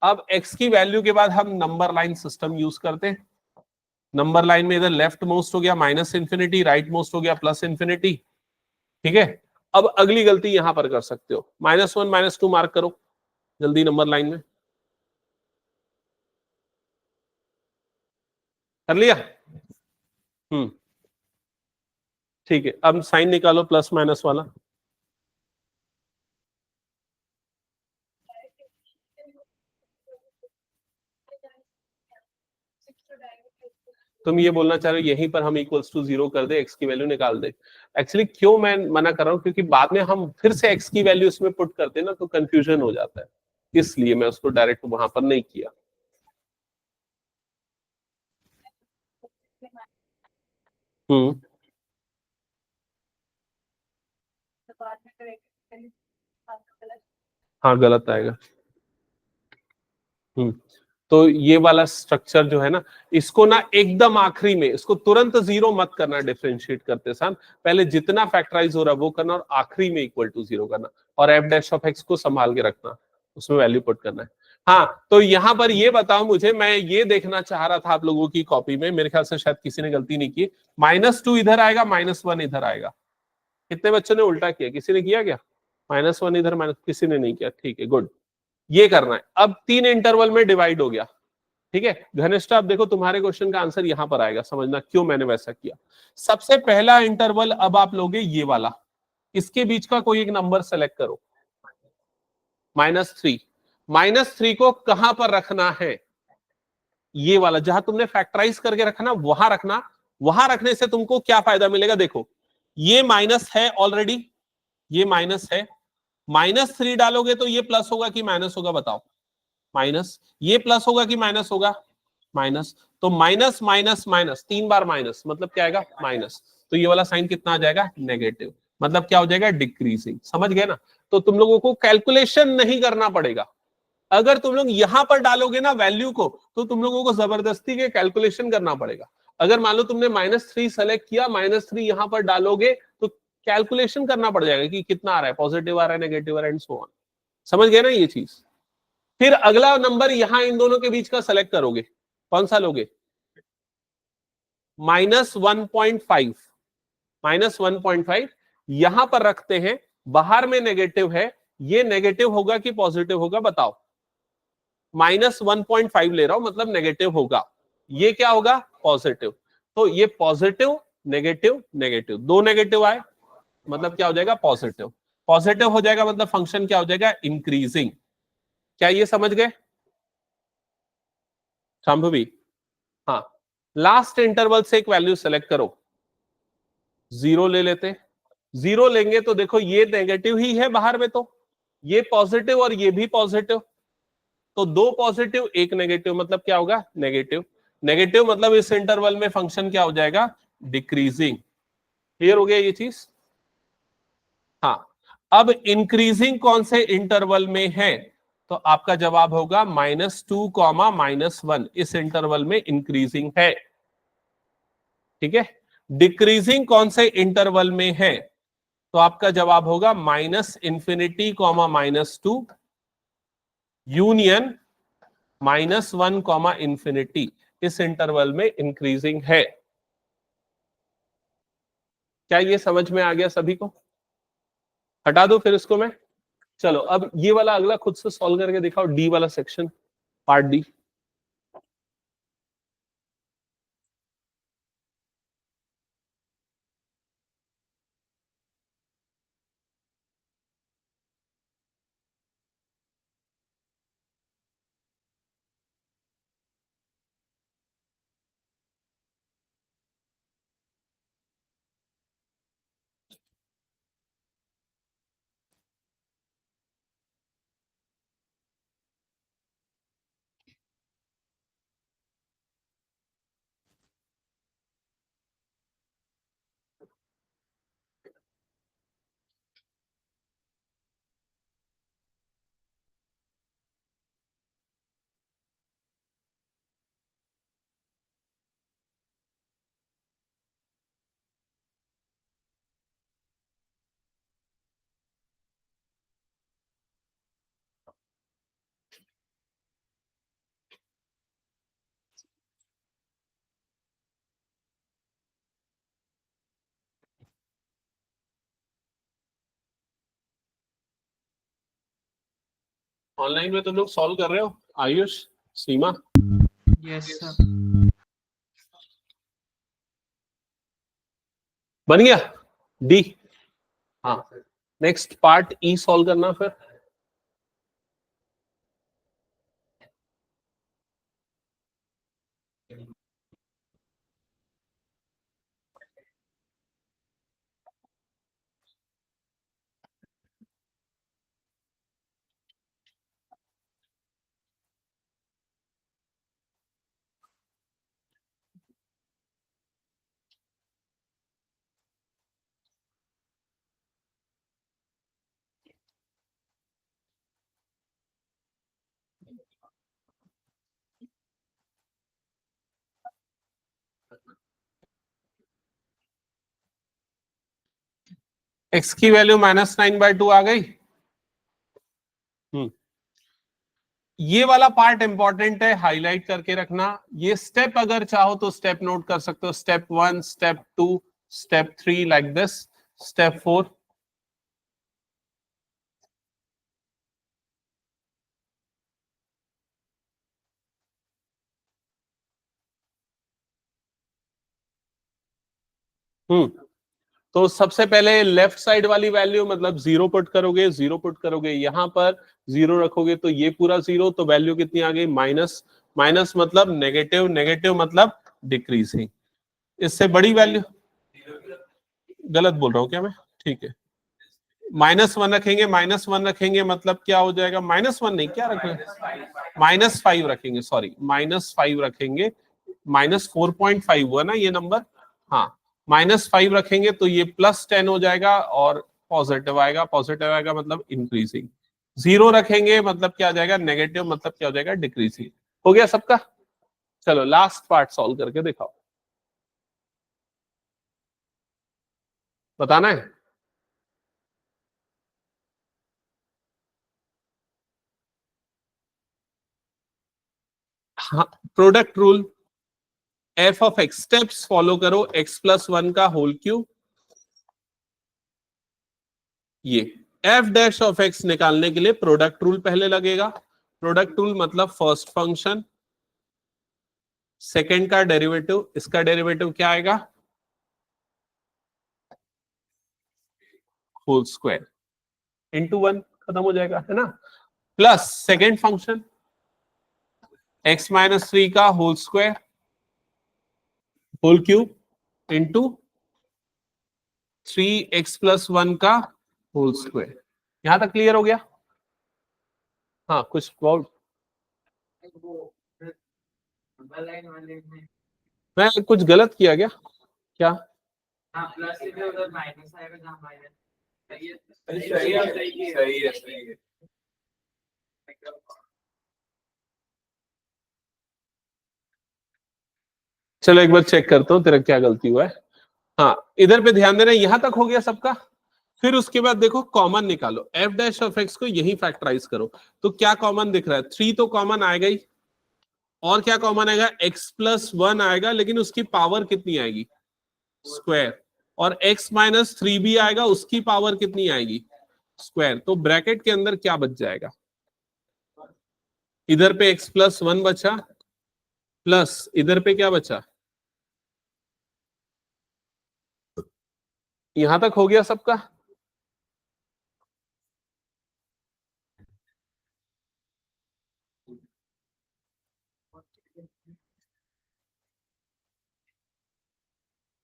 अब एक्स की वैल्यू के बाद हम नंबर लाइन सिस्टम यूज करते हैं। नंबर लाइन में इधर लेफ्ट मोस्ट हो गया -इंफिनिटी, राइट मोस्ट हो गया +इंफिनिटी, ठीक है। अब अगली गलती यहां पर कर सकते हो, -1 -2 मार्क करो जल्दी नंबर लाइन में, कर लिया? ठीक है, अब साइन निकालो प्लस माइनस वाला। तुम ये बोलना चाह रहे हो यहीं पर हम इक्वल्स टू 0 कर दे, एक्स की वैल्यू निकाल दे। एक्चुअली क्यों मैं मना कर रहा हूं, क्योंकि बाद में हम फिर से एक्स की वैल्यू इसमें पुट करते हैं ना, तो कंफ्यूजन हो जाता है, इसलिए मैं उसको डायरेक्ट वहां पर नहीं किया। हम्म, हाँ गलत आएगा। तो ये वाला स्ट्रक्चर जो है ना, इसको ना एकदम आखिरी में, इसको तुरंत 0 मत करना डिफरेंशिएट करते समय, पहले जितना फैक्टराइज हो रहा है वो करना और आखिरी में इक्वल टू 0 करना, और एफ डैश ऑफ एक्स को संभाल के रखना, उसमें वैल्यू पुट करना है। हाँ, तो यहां पर ये बताओ मुझे, मैं ये देखना चाह रहा था आप लोगों की कॉपी में, मेरे ख्याल से शायद किसी ने गलती नहीं की, -2 इधर आएगा, -1 इधर आएगा। कितने बच्चों ने उल्टा किया, किसी ने किया क्या? -1 इधर, माइनस, किसी ने नहीं किया, ठीक है, गुड। ये करना है। अब 3 इंटरवल में डिवाइड हो गया, ठीक है। घनिष्ठ, आप देखो तुम्हारे क्वेश्चन का आंसर यहां पर आएगा, समझना क्यों मैंने वैसा किया। सबसे पहला इंटरवल अब आप लोगे ये वाला, इसके बीच का कोई एक नंबर सेलेक्ट करो, -3। -3 को कहां पर रखना है, ये वाला जहां तुमने फैक्टराइज करके रखना वहां रखना। वहां रखने से तुमको क्या फायदा मिलेगा, देखो ये माइनस है ऑलरेडी, ये माइनस है, -3 डालोगे तो ये प्लस होगा कि माइनस होगा, बताओ? माइनस। ये प्लस होगा कि माइनस होगा? माइनस। तो माइनस माइनस माइनस, 3 बार माइनस, मतलब क्या आएगा, माइनस। तो ये वाला साइन कितना आ जाएगा, नेगेटिव, मतलब क्या हो जाएगा, डिक्रीजिंग। समझ गए ना? तो तुम लोगों को कैलकुलेशन नहीं करना पड़ेगा। अगर तुम लोग यहां पर डालोगे ना वैल्यू को, तो तुम लोगों को जबरदस्ती के कैलकुलेशन करना पड़ेगा। अगर मान लो तुमने -3 सेलेक्ट किया, -3 यहां पर डालोगे तो कैलकुलेशन करना पड़ जाएगा कि कितना आ रहा है, पॉजिटिव आ रहा है, नेगेटिव आ रहा है, एंड सो ऑन। समझ गए ना ये चीज? फिर अगला नंबर यहां इन दोनों के बीच का सेलेक्ट करोगे, कौन सा लोगे? -1.5, -1.5 यहां पर रखते हैं, बाहर में नेगेटिव है, ये नेगेटिव होगा कि पॉजिटिव होगा बताओ? -1.5 ले रहा हूं मतलब नेगेटिव होगा, ये क्या होगा? पॉजिटिव। तो ये पॉजिटिव नेगेटिव नेगेटिव, दो नेगेटिव आए मतलब क्या हो जाएगा? पॉजिटिव। पॉजिटिव हो जाएगा मतलब फंक्शन क्या हो जाएगा? इंक्रीजिंग। क्या ये समझ गए शांभवी? हाँ, लास्ट इंटरवल से एक वैल्यू सेलेक्ट करो, 0 ले लेते। 0 लेंगे तो देखो ये नेगेटिव ही है बाहर में, तो ये पॉजिटिव और ये भी पॉजिटिव, तो दो पॉजिटिव एक नेगेटिव मतलब क्या होगा? नेगेटिव। नेगेटिव मतलब इस इंटरवल में फंक्शन क्या हो जाएगा? डिक्रीजिंग। क्लियर हो गया ये चीज? हाँ, अब इंक्रीजिंग कौन से इंटरवल में है? तो आपका जवाब होगा -2, -1, इस इंटरवल में इंक्रीजिंग है। ठीक है। डिक्रीजिंग कौन से इंटरवल में है? तो आपका जवाब होगा -∞, -2 यूनियन -1, ∞, इस इंटरवल में इंक्रीजिंग है। क्या ये समझ में आ गया सभी को? हटा दो फिर इसको मैं। चलो अब ये वाला अगला खुद से सॉल्व करके दिखाओ, डी वाला सेक्शन, पार्ट डी। ऑनलाइन में तुम लोग सॉल्व कर रहे हो? आयुष, सीमा? Yes sir. बन गया डी? हाँ, नेक्स्ट पार्ट ई सॉल्व करना फिर। एक्स की वैल्यू -9/2 आ गई। ये वाला पार्ट इंपॉर्टेंट है, हाईलाइट करके रखना। ये स्टेप अगर चाहो तो स्टेप नोट कर सकते हो, step 1, step 2, step 3 like this, step 4। तो सबसे पहले लेफ्ट साइड वाली वैल्यू मतलब 0 पुट करोगे, 0 पुट करोगे, यहां पर 0 रखोगे तो ये पूरा 0, तो वैल्यू कितनी आ गई? माइनस। माइनस मतलब नेगेटिव, नेगेटिव मतलब डिक्रीजिंग। इससे बड़ी वैल्यू, गलत बोल रहा हूं क्या मैं? ठीक है, -1 रखेंगे, -1 रखेंगे मतलब क्या हो जाएगा? -1 नहीं, क्या रखेंगे? -5 रखेंगे, सॉरी, -5 रखेंगे। -4.5 हुआ ना ये नंबर? हाँ, -5 रखेंगे तो ये +10 हो जाएगा और पॉजिटिव आएगा। पॉजिटिव आएगा मतलब इंक्रीजिंग। 0 रखेंगे मतलब क्या आ जाएगा? नेगेटिव मतलब क्या हो जाएगा? डिक्रीजिंग। हो गया सबका? चलो लास्ट पार्ट सॉल्व करके दिखाओ, बताना है। हाँ, product rule. F of x, steps follow करो, एक्स प्लस वन का होल क्यूब, ये एफ डैश ऑफ एक्स निकालने के लिए प्रोडक्ट रूल पहले लगेगा। प्रोडक्ट रूल मतलब फर्स्ट फंक्शन, सेकंड का डेरिवेटिव, इसका डेरिवेटिव क्या आएगा, होल स्क्वायर इंटू वन, खत्म हो जाएगा, है ना। Plus second function X minus three का whole square, whole cube into three X plus one का होल स्क्वायर। यहां तक क्लियर हो गया। हाँ कुछ बहुत, मैं कुछ गलत किया क्या, क्या। हाँ प्लस से उधर माइनस आएगा, जहाँ माइनस सही है। सही है। चलो एक बार चेक करता हूँ तेरा क्या गलती हुआ है। हाँ इधर पे ध्यान देना, यहां तक हो गया सबका। फिर उसके बाद देखो कॉमन निकालो, एफ डैश ऑफ एक्स को यही फैक्टराइज करो। तो क्या कॉमन दिख रहा है, थ्री तो कॉमन आएगा ही, और क्या कॉमन आएगा, एक्स प्लस वन आएगा, लेकिन उसकी पावर कितनी आएगी, स्क्वायर। और एक्स माइनस थ्री भी आएगा, उसकी पावर कितनी आएगी, स्क्वायर। तो ब्रैकेट के अंदर क्या बच जाएगा, इधर पे एक्स प्लस वन बचा, प्लस इधर पे क्या बचा। यहां तक हो गया सबका।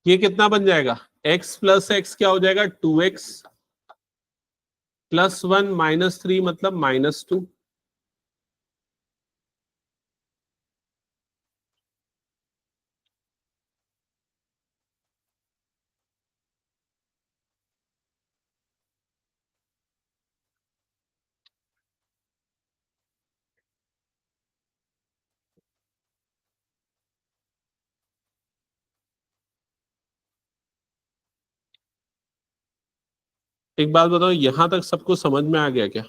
ये कितना बन जाएगा, एक्स प्लस एक्स क्या हो जाएगा, two X plus one minus three मतलब माइनस टू। एक बात बताओ, यहां तक सबको समझ में आ गया क्या।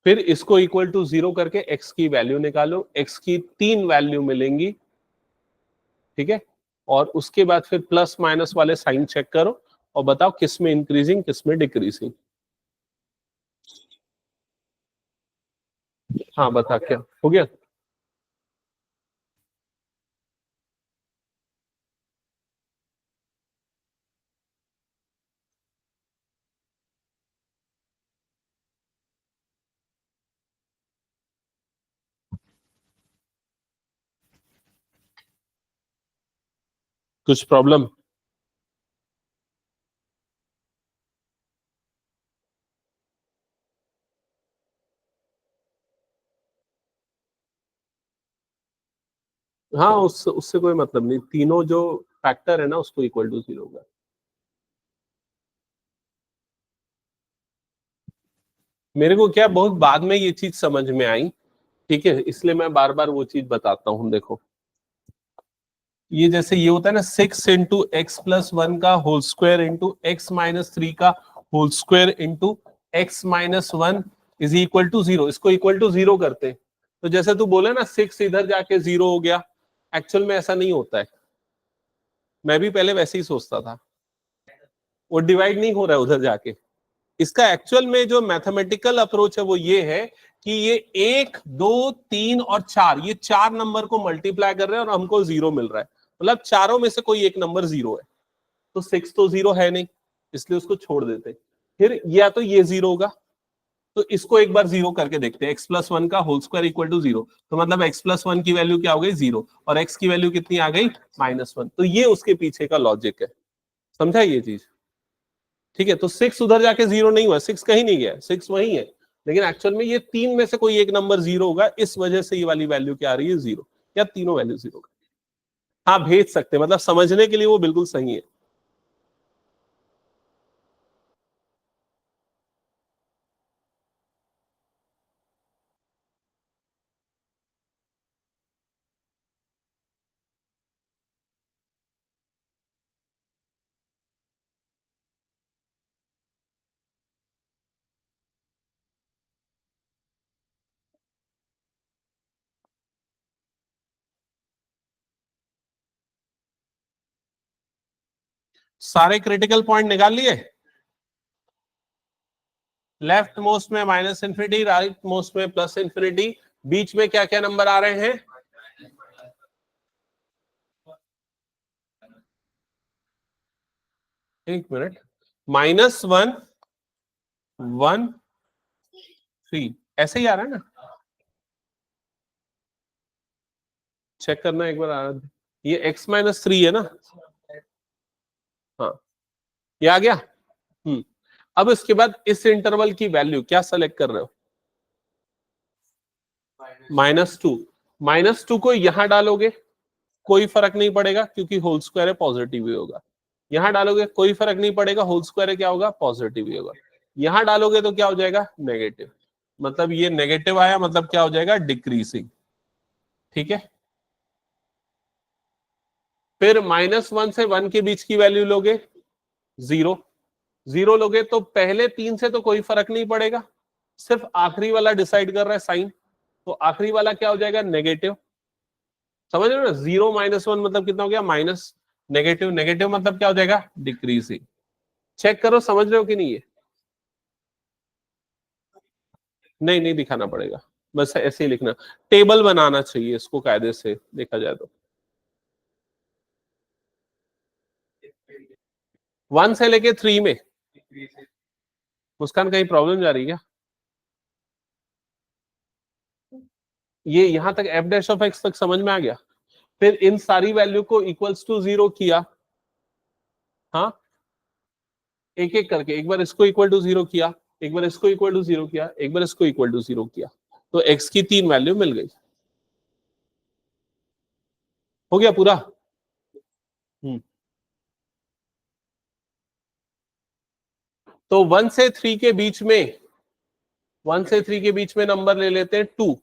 फिर इसको इक्वल टू जीरो करके एक्स की वैल्यू निकालो, एक्स की तीन वैल्यू मिलेंगी, ठीक है। और उसके बाद फिर प्लस माइनस वाले साइन चेक करो और बताओ किस में इंक्रीजिंग किस में डिक्रीजिंग। हाँ बता क्या हो गया। कुछ प्रॉब्लम। हाँ उससे कोई मतलब नहीं, तीनों जो फैक्टर है ना उसको इक्वल टू जीरो होगा। मेरे को क्या बहुत बाद में ये चीज समझ में आई, ठीक है, इसलिए मैं बार बार वो चीज बताता हूँ। देखो ये जैसे ये होता है ना, six into X plus one का whole square into X minus three का whole square into X minus one is equal to zero, इसको इक्वल टू जीरो करते हैं। तो जैसे तू बोले ना सिक्स इधर जाके जीरो हो गया, एक्चुअल में ऐसा नहीं होता है। मैं भी पहले वैसे ही सोचता था, वो डिवाइड नहीं हो रहा है उधर जाके। इसका एक्चुअल में जो मैथमेटिकल अप्रोच है वो ये है कि ये एक दो तीन और चार, ये चार नंबर को मल्टीप्लाई कर रहे हैं और हमको जीरो मिल रहा है, मतलब चारों में से कोई एक नंबर जीरो है। तो सिक्स तो जीरो है नहीं, इसलिए उसको छोड़ देते। फिर या तो ये जीरो होगा, तो इसको एक बार जीरो करके देखते हैं, एक्स प्लस वन का whole square equal to zero, तो मतलब एक्स प्लस वन की वैल्यू क्या हो गई, जीरो, और एक्स की वैल्यू कितनी आ गई, माइनस वन। तो ये उसके पीछे का लॉजिक है, समझा ये चीज। ठीक है, तो सिक्स उधर जाके जीरो नहीं हुआ, सिक्स कहीं नहीं गया, सिक्स वही है, लेकिन एक्चुअल में ये तीन में से कोई एक नंबर जीरो होगा, इस वजह से ये वाली वैल्यू क्या आ रही है, जीरो, या तीनों वैल्यू जीरो। हाँ भेज सकते हैं, मतलब समझने के लिए वो बिल्कुल सही है। सारे क्रिटिकल पॉइंट निकाल लिए? लेफ्ट मोस्ट में माइनस इन्फिनिटी, राइट मोस्ट में प्लस इन्फिनिटी, बीच में क्या क्या नंबर आ रहे हैं? एक मिनट, -1 1 3 ऐसे ही आ रहा है ना? चेक करना एक बार आ रहा है। ये x-3 है ना? हाँ, ये आ गया। अब इसके बाद इस इंटरवल की वैल्यू क्या सेलेक्ट कर रहे हो? -2। -2 को यहां डालोगे, कोई फर्क नहीं पड़ेगा क्योंकि होल स्क्वायर है, पॉजिटिव ही होगा। यहां डालोगे कोई फर्क नहीं पड़ेगा, होल स्क्वायर है क्या होगा? पॉजिटिव ही होगा। यहां डालोगे तो क्या हो जाएगा? नेगेटिव। मतलब ये नेगेटिव आया, मतलब क्या हो जाएगा? डिक्रीजिंग। ठीक है, फिर -1 से 1 के बीच की वैल्यू लोगे 0। 0 लोगे तो पहले 3 से तो कोई फर्क नहीं पड़ेगा, सिर्फ आखिरी वाला डिसाइड कर रहा है साइन, तो आखिरी वाला क्या हो जाएगा? नेगेटिव। समझ रहे हो ना? 0 -1 मतलब कितना हो गया? माइनस। नेगेटिव, नेगेटिव मतलब क्या हो जाएगा? डिक्रीजिंग। चेक करो समझ रहे हो कि नहीं? है नहीं, नहीं दिखाना पड़ेगा, बस ऐसे ही लिखना। टेबल बनाना चाहिए इसको कायदे से देखा जाए तो। 1 से लेके 3 में मुस्कान कहीं प्रॉब्लम जा रही है क्या? ये यहां तक f डैश ऑफ x तक समझ में आ गया? फिर इन सारी वैल्यू को इक्वल्स टू 0 किया। हाँ, एक एक करके, एक बार इसको इक्वल टू 0 किया, एक बार इसको इक्वल टू 0 किया, एक बार इसको इक्वल टू 0 किया, तो x की 3 वैल्यू मिल गई। हो गया पूरा? तो 1 से 3 के बीच में, 1 से 3 के बीच में नंबर ले लेते हैं 2।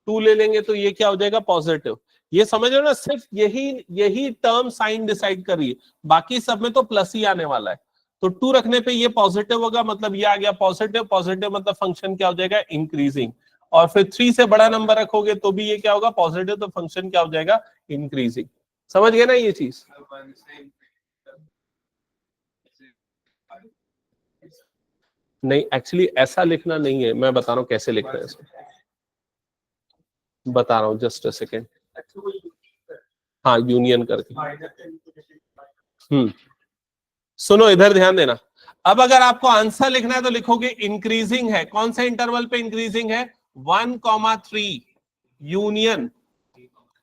2 ले लेंगे तो ये क्या हो जाएगा? पॉजिटिव। ये समझ रहे हो ना? सिर्फ यही यही टर्म साइन डिसाइड कर रही है, बाकी सब में तो प्लस ही आने वाला है। तो 2 रखने पे ये पॉजिटिव होगा, मतलब ये आ गया पॉजिटिव। पॉजिटिव मतलब फंक्शन क्या हो जाएगा? इंक्रीजिंग। और फिर 3 से बड़ा नंबर रखोगे तो भी ये क्या होगा? पॉजिटिव, तो फंक्शन क्या हो जाएगा? इंक्रीजिंग। समझ गए ना ये चीज? नहीं, एक्चुअली ऐसा लिखना नहीं है, मैं बता रहा हूं कैसे लिखना है इसको, बता रहा हूँ, जस्ट अ सेकेंड। हाँ, यूनियन करके। सुनो, इधर ध्यान देना। अब अगर आपको आंसर लिखना है तो लिखोगे इंक्रीजिंग है। कौन से इंटरवल पे इंक्रीजिंग है? 1,3 यूनियन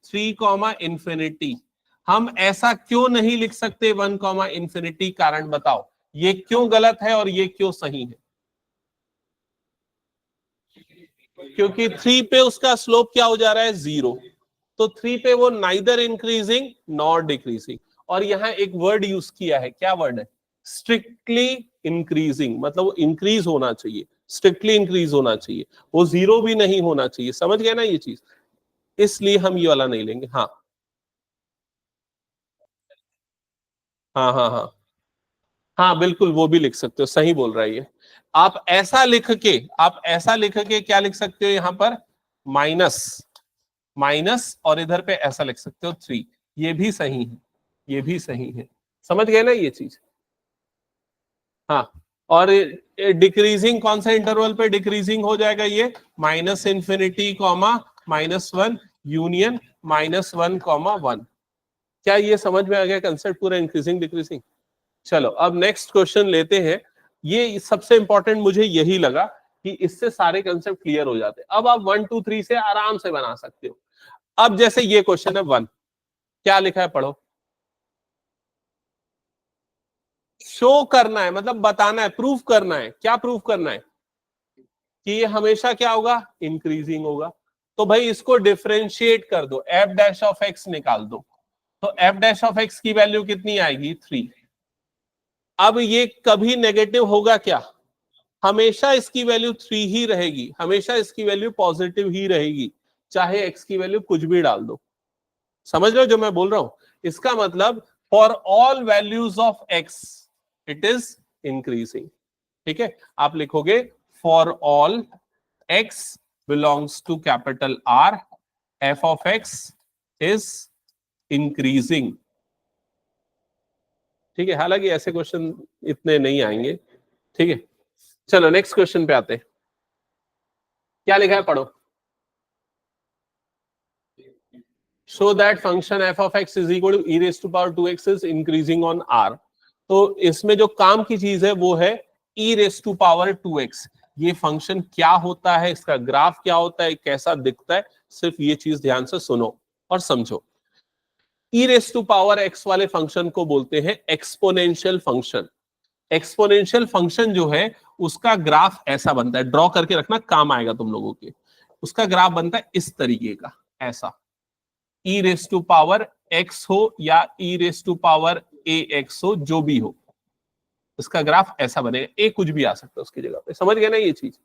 3,इंफिनिटी। हम ऐसा क्यों नहीं लिख सकते 1,इंफिनिटी? कारण बताओ, ये क्यों गलत है और ये क्यों सही है? क्योंकि 3 पे उसका स्लोप क्या हो जा रहा है? 0। तो 3 पे वो नाइदर इंक्रीजिंग नॉर डिक्रीजिंग। और यहां एक वर्ड यूज किया है, क्या वर्ड है? स्ट्रिक्टली इंक्रीजिंग, मतलब वो इंक्रीज होना चाहिए, स्ट्रिक्टली इंक्रीज होना चाहिए, वो 0 भी नहीं होना चाहिए। समझ गए ना ये चीज? इसलिए हम ये वाला नहीं लेंगे। हाँ हाँ हाँ हाँ हाँ, बिल्कुल वो भी लिख सकते हो, सही बोल रहा है ये। आप ऐसा लिख के, आप ऐसा लिख के क्या लिख सकते हो यहां पर? माइनस, माइनस, और इधर पे ऐसा लिख सकते हो 3। ये भी सही है, ये भी सही है। समझ गए ना ये चीज? हाँ, और डिक्रीजिंग कौन सा इंटरवल पे डिक्रीजिंग हो जाएगा? ये -इन्फिनिटी कॉमा -1 यूनियन -1,1। क्या ये समझ में आ गया कंसेप्ट पूरा, इंक्रीजिंग डिक्रीजिंग? चलो अब नेक्स्ट क्वेश्चन लेते हैं। ये सबसे इंपॉर्टेंट मुझे यही लगा कि इससे सारे कंसेप्ट क्लियर हो जाते हैं। अब आप 1 2 3 से आराम से बना सकते हो। अब जैसे ये क्वेश्चन है 1, क्या लिखा है पढ़ो। शो करना है, मतलब बताना है, प्रूफ करना है। क्या प्रूफ करना है? कि ये हमेशा क्या होगा? इंक्रीजिंग होगा। तो भाई इसको डिफरेंशिएट कर दो, एफ डैश ऑफ एक्स निकाल दो। तो एफ डैश ऑफ एक्स की वैल्यू कितनी आएगी? 3। अब ये कभी नेगेटिव होगा क्या? हमेशा इसकी वैल्यू 3 ही रहेगी, हमेशा इसकी वैल्यू पॉजिटिव ही रहेगी, चाहे एक्स की वैल्यू कुछ भी डाल दो। समझ रहे हो जो मैं बोल रहा हूं? इसका मतलब for all values of x it is increasing. ठीक है, आप लिखोगे for all x belongs to capital R, f of x is increasing। ठीक है, हालांकि ऐसे क्वेश्चन इतने नहीं आएंगे। ठीक है, चलो नेक्स्ट क्वेश्चन पे आते हैं। क्या लिखा है, पढ़ो। Show that function F of X is equal to E raise to power 2x is increasing on R. तो इसमें जो काम की चीज है वो है ई रेज टू पावर 2x। ये फंक्शन क्या होता है, इसका ग्राफ क्या होता है, कैसा दिखता है, सिर्फ ये चीज ध्यान से सुनो और समझो। ई रेज टू पावर एक्स वाले फंक्शन को बोलते हैं एक्सपोनेंशियल फंक्शन। एक्सपोनेंशियल फंक्शन जो है उसका ग्राफ ऐसा बनता है, ड्रॉ करके रखना, काम आएगा तुम लोगों के। उसका ग्राफ बनता है इस तरीके का, ऐसा। E raise to power X हो या E raise to power A X हो, जो भी हो, इसका ग्राफ ऐसा बनेगा। ए कुछ भी आ सकता है उसकी जगह पे, समझ गए ना ये चीज।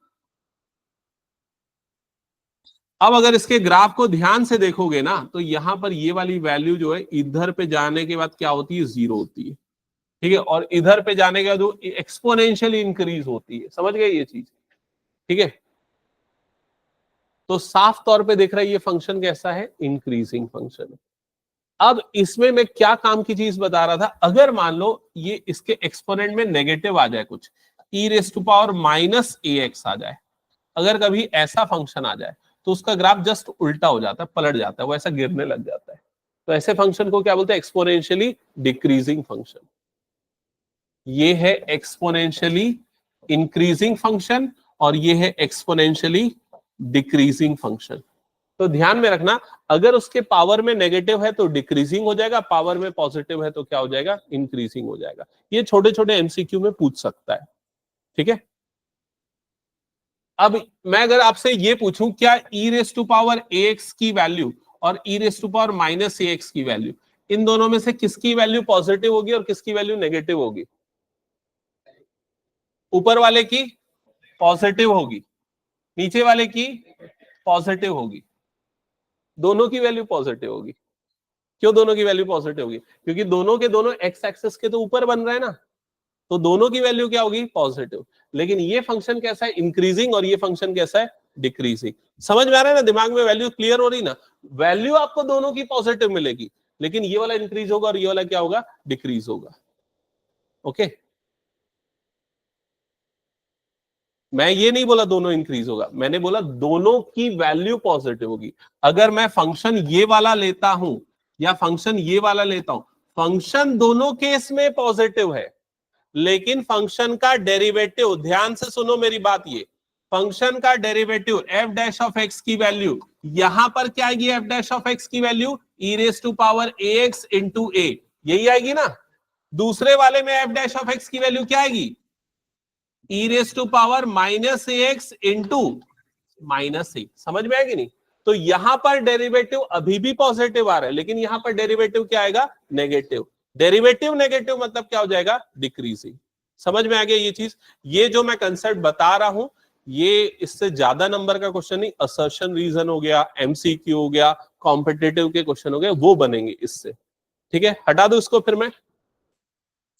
अब अगर इसके ग्राफ को ध्यान से देखोगे ना, तो यहां पर ये वाली वैल्यू जो है इधर पे जाने के बाद क्या होती है, 0 होती है। ठीक है, और इधर पे जाने के बाद वो एक्सपोनेंशियली इंक्रीज होती है। समझ गए ये चीज। ठीक है, तो साफ तौर पे देख रहा है ये फंक्शन कैसा है, इंक्रीजिंग फंक्शन है। अब इसमें मैं क्या काम की चीज बता रहा था, अगर मान लो ये इसके एक्सपोनेंट में नेगेटिव आ जाए, कुछ E raise to power minus A X आ जाए, अगर कभी ऐसा फंक्शन आ जाए तो उसका ग्राफ जस्ट उल्टा हो जाता है, पलट जाता है, वो ऐसा गिरने लग जाता है। तो ऐसे फंक्शन को क्या बोलते हैं, एक्सपोनेंशियली डिक्रीजिंग फंक्शन। ये है एक्सपोनेंशियली इंक्रीजिंग फंक्शन और ये है एक्सपोनेंशियली डिक्रीजिंग फंक्शन। तो ध्यान में रखना, अगर उसके पावर में नेगेटिव है तो डिक्रीजिंग हो जाएगा, पावर में पॉजिटिव है तो क्या हो जाएगा, इंक्रीजिंग हो जाएगा। ये छोटे छोटे एमसीक्यू में पूछ सकता है। ठीक है, अब मैं अगर आपसे ये पूछूं, क्या E raise to power A X की वैल्यू और E raise to power minus A X की वैल्यू, इन दोनों में से किसकी वैल्यू पॉजिटिव होगी और किसकी वैल्यू नेगेटिव होगी? ऊपर वाले की पॉजिटिव होगी, नीचे वाले की पॉजिटिव होगी। दोनों की वैल्यू पॉजिटिव होगी। क्यों दोनों की वैल्यू पॉजिटिव होगी? क्योंकि दोनों के दोनों एक्स एक्सिस के तो ऊपर बन रहे हैं ना, तो दोनों की वैल्यू क्या होगी, पॉजिटिव। लेकिन ये फंक्शन कैसा है, इंक्रीजिंग, और ये फंक्शन कैसा है, डिक्रीजिंग। समझ में आ रहा है ना, दिमाग में वैल्यू क्लियर हो रही ना? वैल्यू आपको दोनों की पॉजिटिव मिलेगी, लेकिन ये वाला इंक्रीज होगा और ये वाला क्या होगा, डिक्रीज होगा। ओके, मैं ये नहीं बोला दोनों इंक्रीज होगा, मैंने बोला दोनों की वैल्यू पॉजिटिव होगी। अगर मैं फंक्शन ये वाला लेता हूं या फंक्शन ये वाला लेता हूं, फंक्शन दोनों केस में पॉजिटिव है, लेकिन फंक्शन का डेरिवेटिव, ध्यान से सुनो मेरी बात, ये फंक्शन का derivative F dash of X की वैल्यू यहां पर क्या आएगी, एफ डैश ऑफ एक्स की value E raise to power A X into A, यही आएगी ना। दूसरे वाले में एफ डैश ऑफ एक्स की वैल्यू क्या आएगी, E raise to power minus A X into minus A. समझ में आएगी नहीं? तो यहां पर डेरिवेटिव अभी भी पॉजिटिव आ रहा है, लेकिन यहां पर डेरिवेटिव क्या आएगा, नेगेटिव। डेरिवेटिव नेगेटिव मतलब क्या हो जाएगा, डिक्रीजिंग। समझ में आ गया ये चीज? ये जो मैं कंसेप्ट बता रहा हूं, ये इससे ज्यादा नंबर का क्वेश्चन नहीं, असर्शन रीजन हो गया, एमसीक्यू हो गया, कॉम्पिटिटिव के क्वेश्चन हो गए, वो बनेंगे इससे। ठीक है, हटा दो इसको फिर मैं।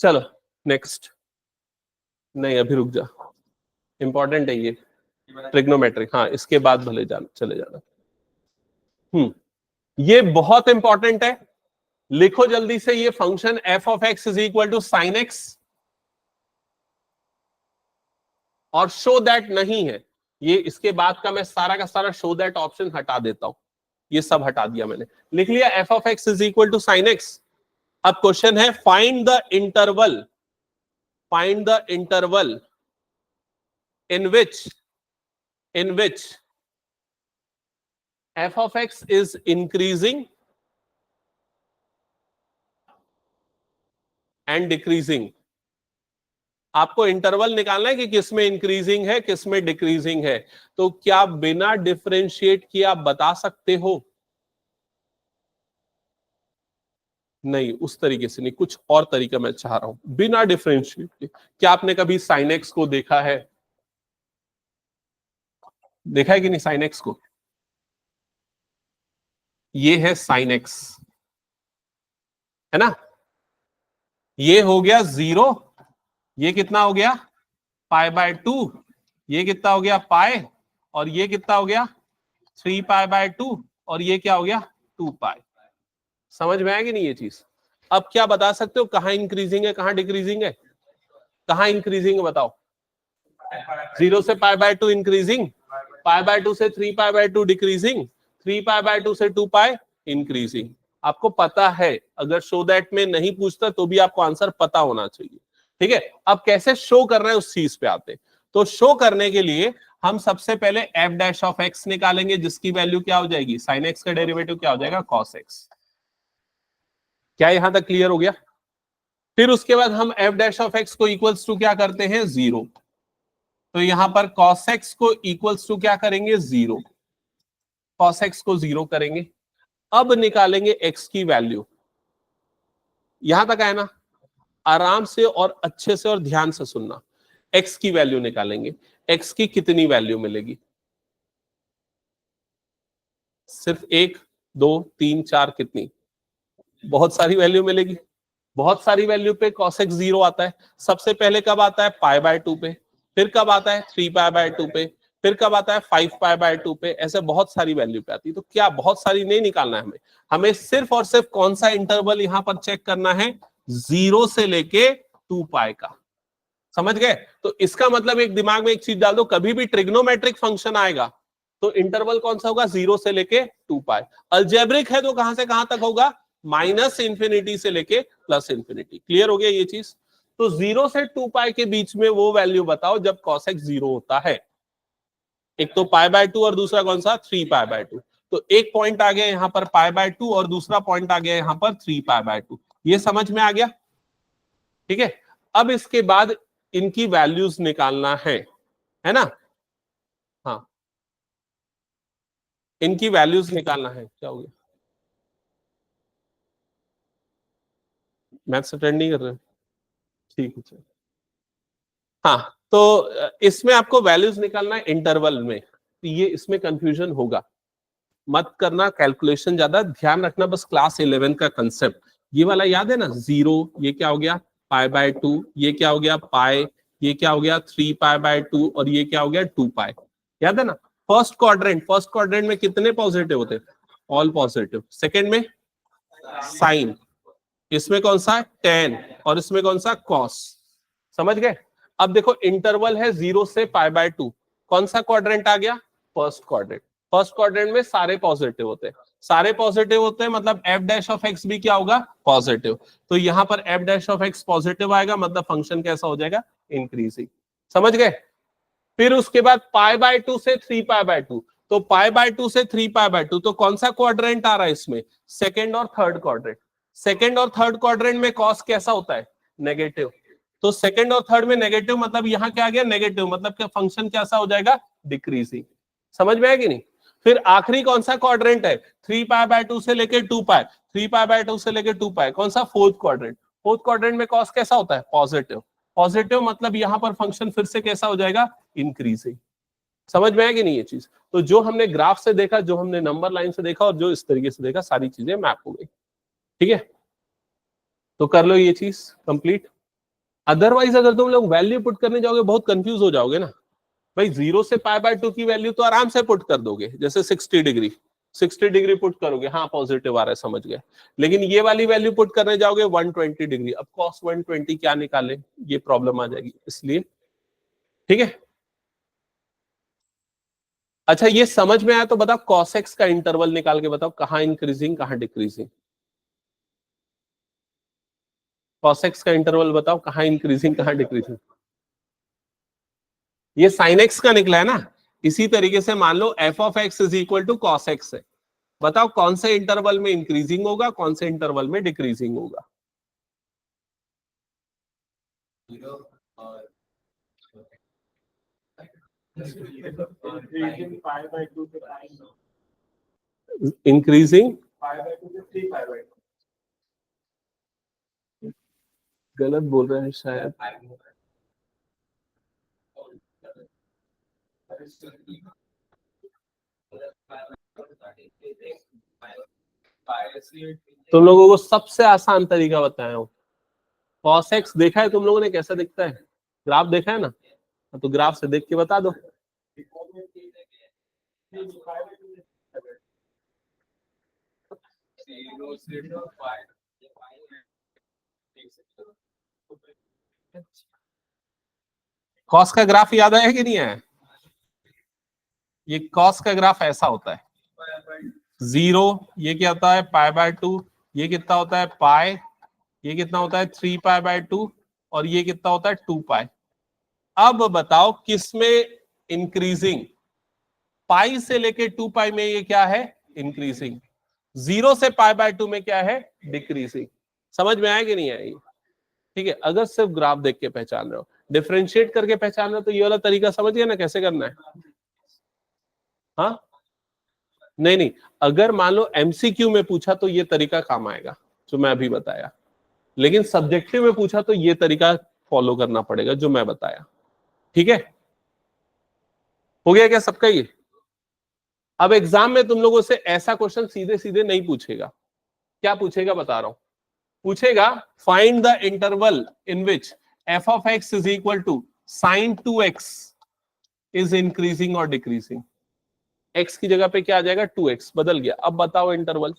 चलो नेक्स्ट, नहीं अभी रुक जा, इंपॉर्टेंट है ये ट्रिग्नोमेट्रिक, हाँ इसके बाद भले चले जाना। ये बहुत इंपॉर्टेंट है, लिखो जल्दी से। ये function F of X is equal to sine X, और शो दैट नहीं है ये, इसके बाद का मैं सारा का सारा शो दैट ऑप्शन हटा देता हूं, ये सब हटा दिया मैंने, लिख लिया F of X is equal to sine X. अब क्वेश्चन है find the interval, find the interval in which f of x is increasing and decreasing। आपको इंटरवल निकालना है कि किसमें इंक्रीजिंग है किसमें डिक्रीजिंग है। तो क्या बिना डिफरेंशिएट किए आप बता सकते हो? नहीं, उस तरीके से नहीं, कुछ और तरीका मैं चाह रहा हूं, बिना डिफरेंशिएट के। क्या आपने कभी साइन एक्स को देखा है? देखा है कि नहीं साइन एक्स को? ये है साइन एक्स, है ना? ये हो गया 0, ये कितना हो गया, पाई बाय 2, ये कितना हो गया, पाई, और ये कितना हो गया, 3 पाई बाय 2, और ये क्या हो गया, 2 पाई। समझ में आएगी नहीं ये चीज? अब क्या बता सकते हो कहाँ इंक्रीजिंग है कहाँ डिक्रीजिंग है? कहाँ इंक्रीजिंग है बताओ? 0 से pi by 2 increasing, pi by 2 से 3 pi by 2 decreasing, 3 pi by 2 से 2 पाई इंक्रीजिंग। आपको पता है, अगर शो दैट में नहीं पूछता तो भी आपको आंसर पता होना चाहिए। ठीक है, अब कैसे शो करना है उस चीज पे आते। तो शो करने के लिए हम सबसे पहले एफ डैश ऑफ एक्स निकालेंगे, जिसकी वैल्यू क्या हो जाएगी? साइन एक्स का डेरिवेटिव क्या हो जाएगा? Cos x. क्या यहां तक क्लियर हो गया? फिर उसके बाद हम एफ डैश ऑफ एक्स को इक्वल्स टू क्या करते हैं? 0। तो यहां पर cos x को इक्वल्स टू क्या करेंगे? 0। cos x को 0 करेंगे। अब निकालेंगे x की वैल्यू। यहां तक आए ना? आराम से और अच्छे से और ध्यान से सुनना। x की वैल्यू निकालेंगे। x की कितनी वैल्यू मिलेगी? सिर्फ 1 2 3 4 कितनी? बहुत सारी वैल्यू मिलेगी। बहुत सारी वैल्यू पे cos x 0 आता है। सबसे पहले कब आता है? पाई बाय 2 पे। फिर कब आता है? 3 पाई बाय 2 पे। फिर कब आता है? 5 पाई बाय 2 पे। ऐसे बहुत सारी वैल्यू पे आती है। तो क्या बहुत सारी नहीं निकालना है हमें? हमें सिर्फ और सिर्फ कौन सा इंटरवल यहां पर चेक करना है? 0 से लेके 2 पाई का। समझ गए? तो इसका मतलब एक दिमाग में एक चीज डाल दो, कभी भी ट्रिग्नोमेट्रिक फंक्शन आएगा तो इंटरवल कौन सा होगा? 0 से लेके 2 पाई। अलजेब्रिक है तो कहां से कहां तक होगा? माइनस इंफिनिटी से लेके प्लस इंफिनिटी। क्लियर हो गया ये चीज? तो 0 से 2 पाई के बीच में वो वैल्यू बताओ जब cos x 0 होता है। एक तो पाई बाय 2 और दूसरा कौन सा? 3 पाई बाय 2। तो एक पॉइंट आ गया यहां पर पाई बाय 2 और दूसरा पॉइंट आ गया यहां पर 3 पाई बाय 2। ये समझ में आ गया? ठीक है, अब इसके बाद इनकी वैल्यूज निकालना है ना? हाँ, इनकी वैल्यूज निकालना है। क्या हो गया? मैथ्स अटेंड नहीं कर रहे? ठीक है चलो। हाँ, तो इसमें आपको वैल्यूज निकालना है इंटरवल में। तो ये इसमें कंफ्यूजन होगा, मत करना कैलकुलेशन ज्यादा, ध्यान रखना बस क्लास 11 का कंसेप्ट। ये वाला याद है ना? 0, ये क्या हो गया? पाई बाय 2, ये क्या हो गया? पाई, ये क्या हो गया? 3 पाई बाय 2 और ये क्या हो गया? 2 पाई। याद है ना? फर्स्ट क्वाड्रेंट में कितने पॉजिटिव होते? All positive. सेकंड में साइन, इसमें कौन सा? टेन, और इसमें कौन सा? कॉस। समझ गए? अब देखो इंटरवल है 0 से पाई बाय 2, कौन सा क्वाड्रेंट आ गया? First quadrant. फर्स्ट क्वाड्रेंट में सारे पॉजिटिव होते हैं, सारे पॉजिटिव होते हैं, मतलब एफ डैश ऑफ एक्स भी क्या होगा? पॉजिटिव। तो यहां पर F dash of x positive आएगा, मतलब फंक्शन कैसा हो जाएगा? इंक्रीजिंग। समझ गए? फिर उसके बाद पाई बाय 2 से 3 पाई बाय 2। तो पाई बाय 2 से 3 पाई बाय 2, तो कौन सा क्वाड्रेंट आ रहा है इसमें? सेकेंड और थर्ड क्वाड्रेंट। सेकेंड और थर्ड क्वाड्रेंट में कॉस कैसा होता है? नेगेटिव। तो सेकेंड और थर्ड में नेगेटिव, मतलब यहां क्या आ गया? नेगेटिव, मतलब क्या फंक्शन कैसा हो जाएगा? डिक्रीजिंग। समझ में आया कि नहीं? फिर आखिरी कौन सा क्वाड्रेंट है? 3 पाई बाय 2 से लेके 2 पाई, 3 पाई बाय 2 से लेके 2 पाई, कौन सा? Fourth quadrant. फोर्थ क्वाड्रेंट में कॉस कैसा होता है? पॉजिटिव। पॉजिटिव मतलब यहां पर फंक्शन फिर से कैसा हो जाएगा? इंक्रीजिंग। समझ में आया कि नहीं ये चीज? तो जो हमने ग्राफ से देखा, जो हमने नंबर लाइन से देखा और जो इस तरीके से देखा, सारी चीजें मैप हो गई। ठीक है, तो कर लो ये चीज कंप्लीट। अदरवाइज अगर तुम लोग वैल्यू पुट करने जाओगे बहुत कंफ्यूज हो जाओगे ना भाई। 0 से पाई बाय 2 की वैल्यू तो आराम से पुट कर दोगे, जैसे 60 डिग्री, 60 डिग्री पुट करोगे, हाँ पॉजिटिव आ रहा है, समझ गए। लेकिन ये वाली वैल्यू पुट करने जाओगे 120 डिग्री, अब cos 120 क्या निकाले, ये प्रॉब्लम आ जाएगी इसलिए। ठीक है, अच्छा ये समझ में आया तो बताओ cos x का इंटरवल निकाल के बताओ कहां इंक्रीजिंग कहां डिक्रीजिंग। cos x का इंटरवल बताओ कहां इंक्रीजिंग कहां डिक्रीजिंग। ये sin x का निकला है ना? इसी तरीके से मान लो f of x is equal to cos x है। बताओ कौन से इंटरवल में इंक्रीजिंग होगा, कौन से इंटरवल में डिक्रीजिंग होगा। इंक्रीजिंग, गलत बोल रहे हैं शायद। तुम लोगों को सबसे आसान तरीका बताया हूं। cos x देखा है तुम लोगों ने कैसा दिखता है? ग्राफ देखा है ना? तो ग्राफ से देख के बता दो। कॉस का ग्राफ याद आया कि नहीं आया? ये कॉस का ग्राफ ऐसा होता है, 0, ये क्या होता है π/2, ये कितना होता है पाई, ये कितना होता है 3π/2, और ये कितना होता है 2π। अब बताओ किसमें इंक्रीजिंग? पाई से लेके 2π में ये क्या है इंक्रीजिंग, 0 से π/2 में क्या है डिक्रीजिंग। समझ में आया कि नहीं आया? ठीक है, अगर सिर्फ ग्राफ देख के पहचान रहे हो, डिफरेंशिएट करके पहचान रहे हो, तो ये वाला तरीका समझ गए ना कैसे करना है? हाँ नहीं नहीं, अगर मान लो एमसीक्यू में पूछा तो ये तरीका काम आएगा जो मैं अभी बताया, लेकिन सब्जेक्टिव में पूछा तो ये तरीका फॉलो करना पड़ेगा जो मैं बताया। ठीक है, हो गया क्या सबका ये? अब एग्जाम में तुम लोगों से ऐसा क्वेश्चन सीधे सीधे नहीं पूछेगा। क्या पूछेगा बता रहा हूं, पूछेगा find the interval in which F of X is equal to sine 2x is increasing और डिक्रीजिंग। x की जगह पे क्या आ जाएगा 2x, बदल गया। अब बताओ इंटरवल।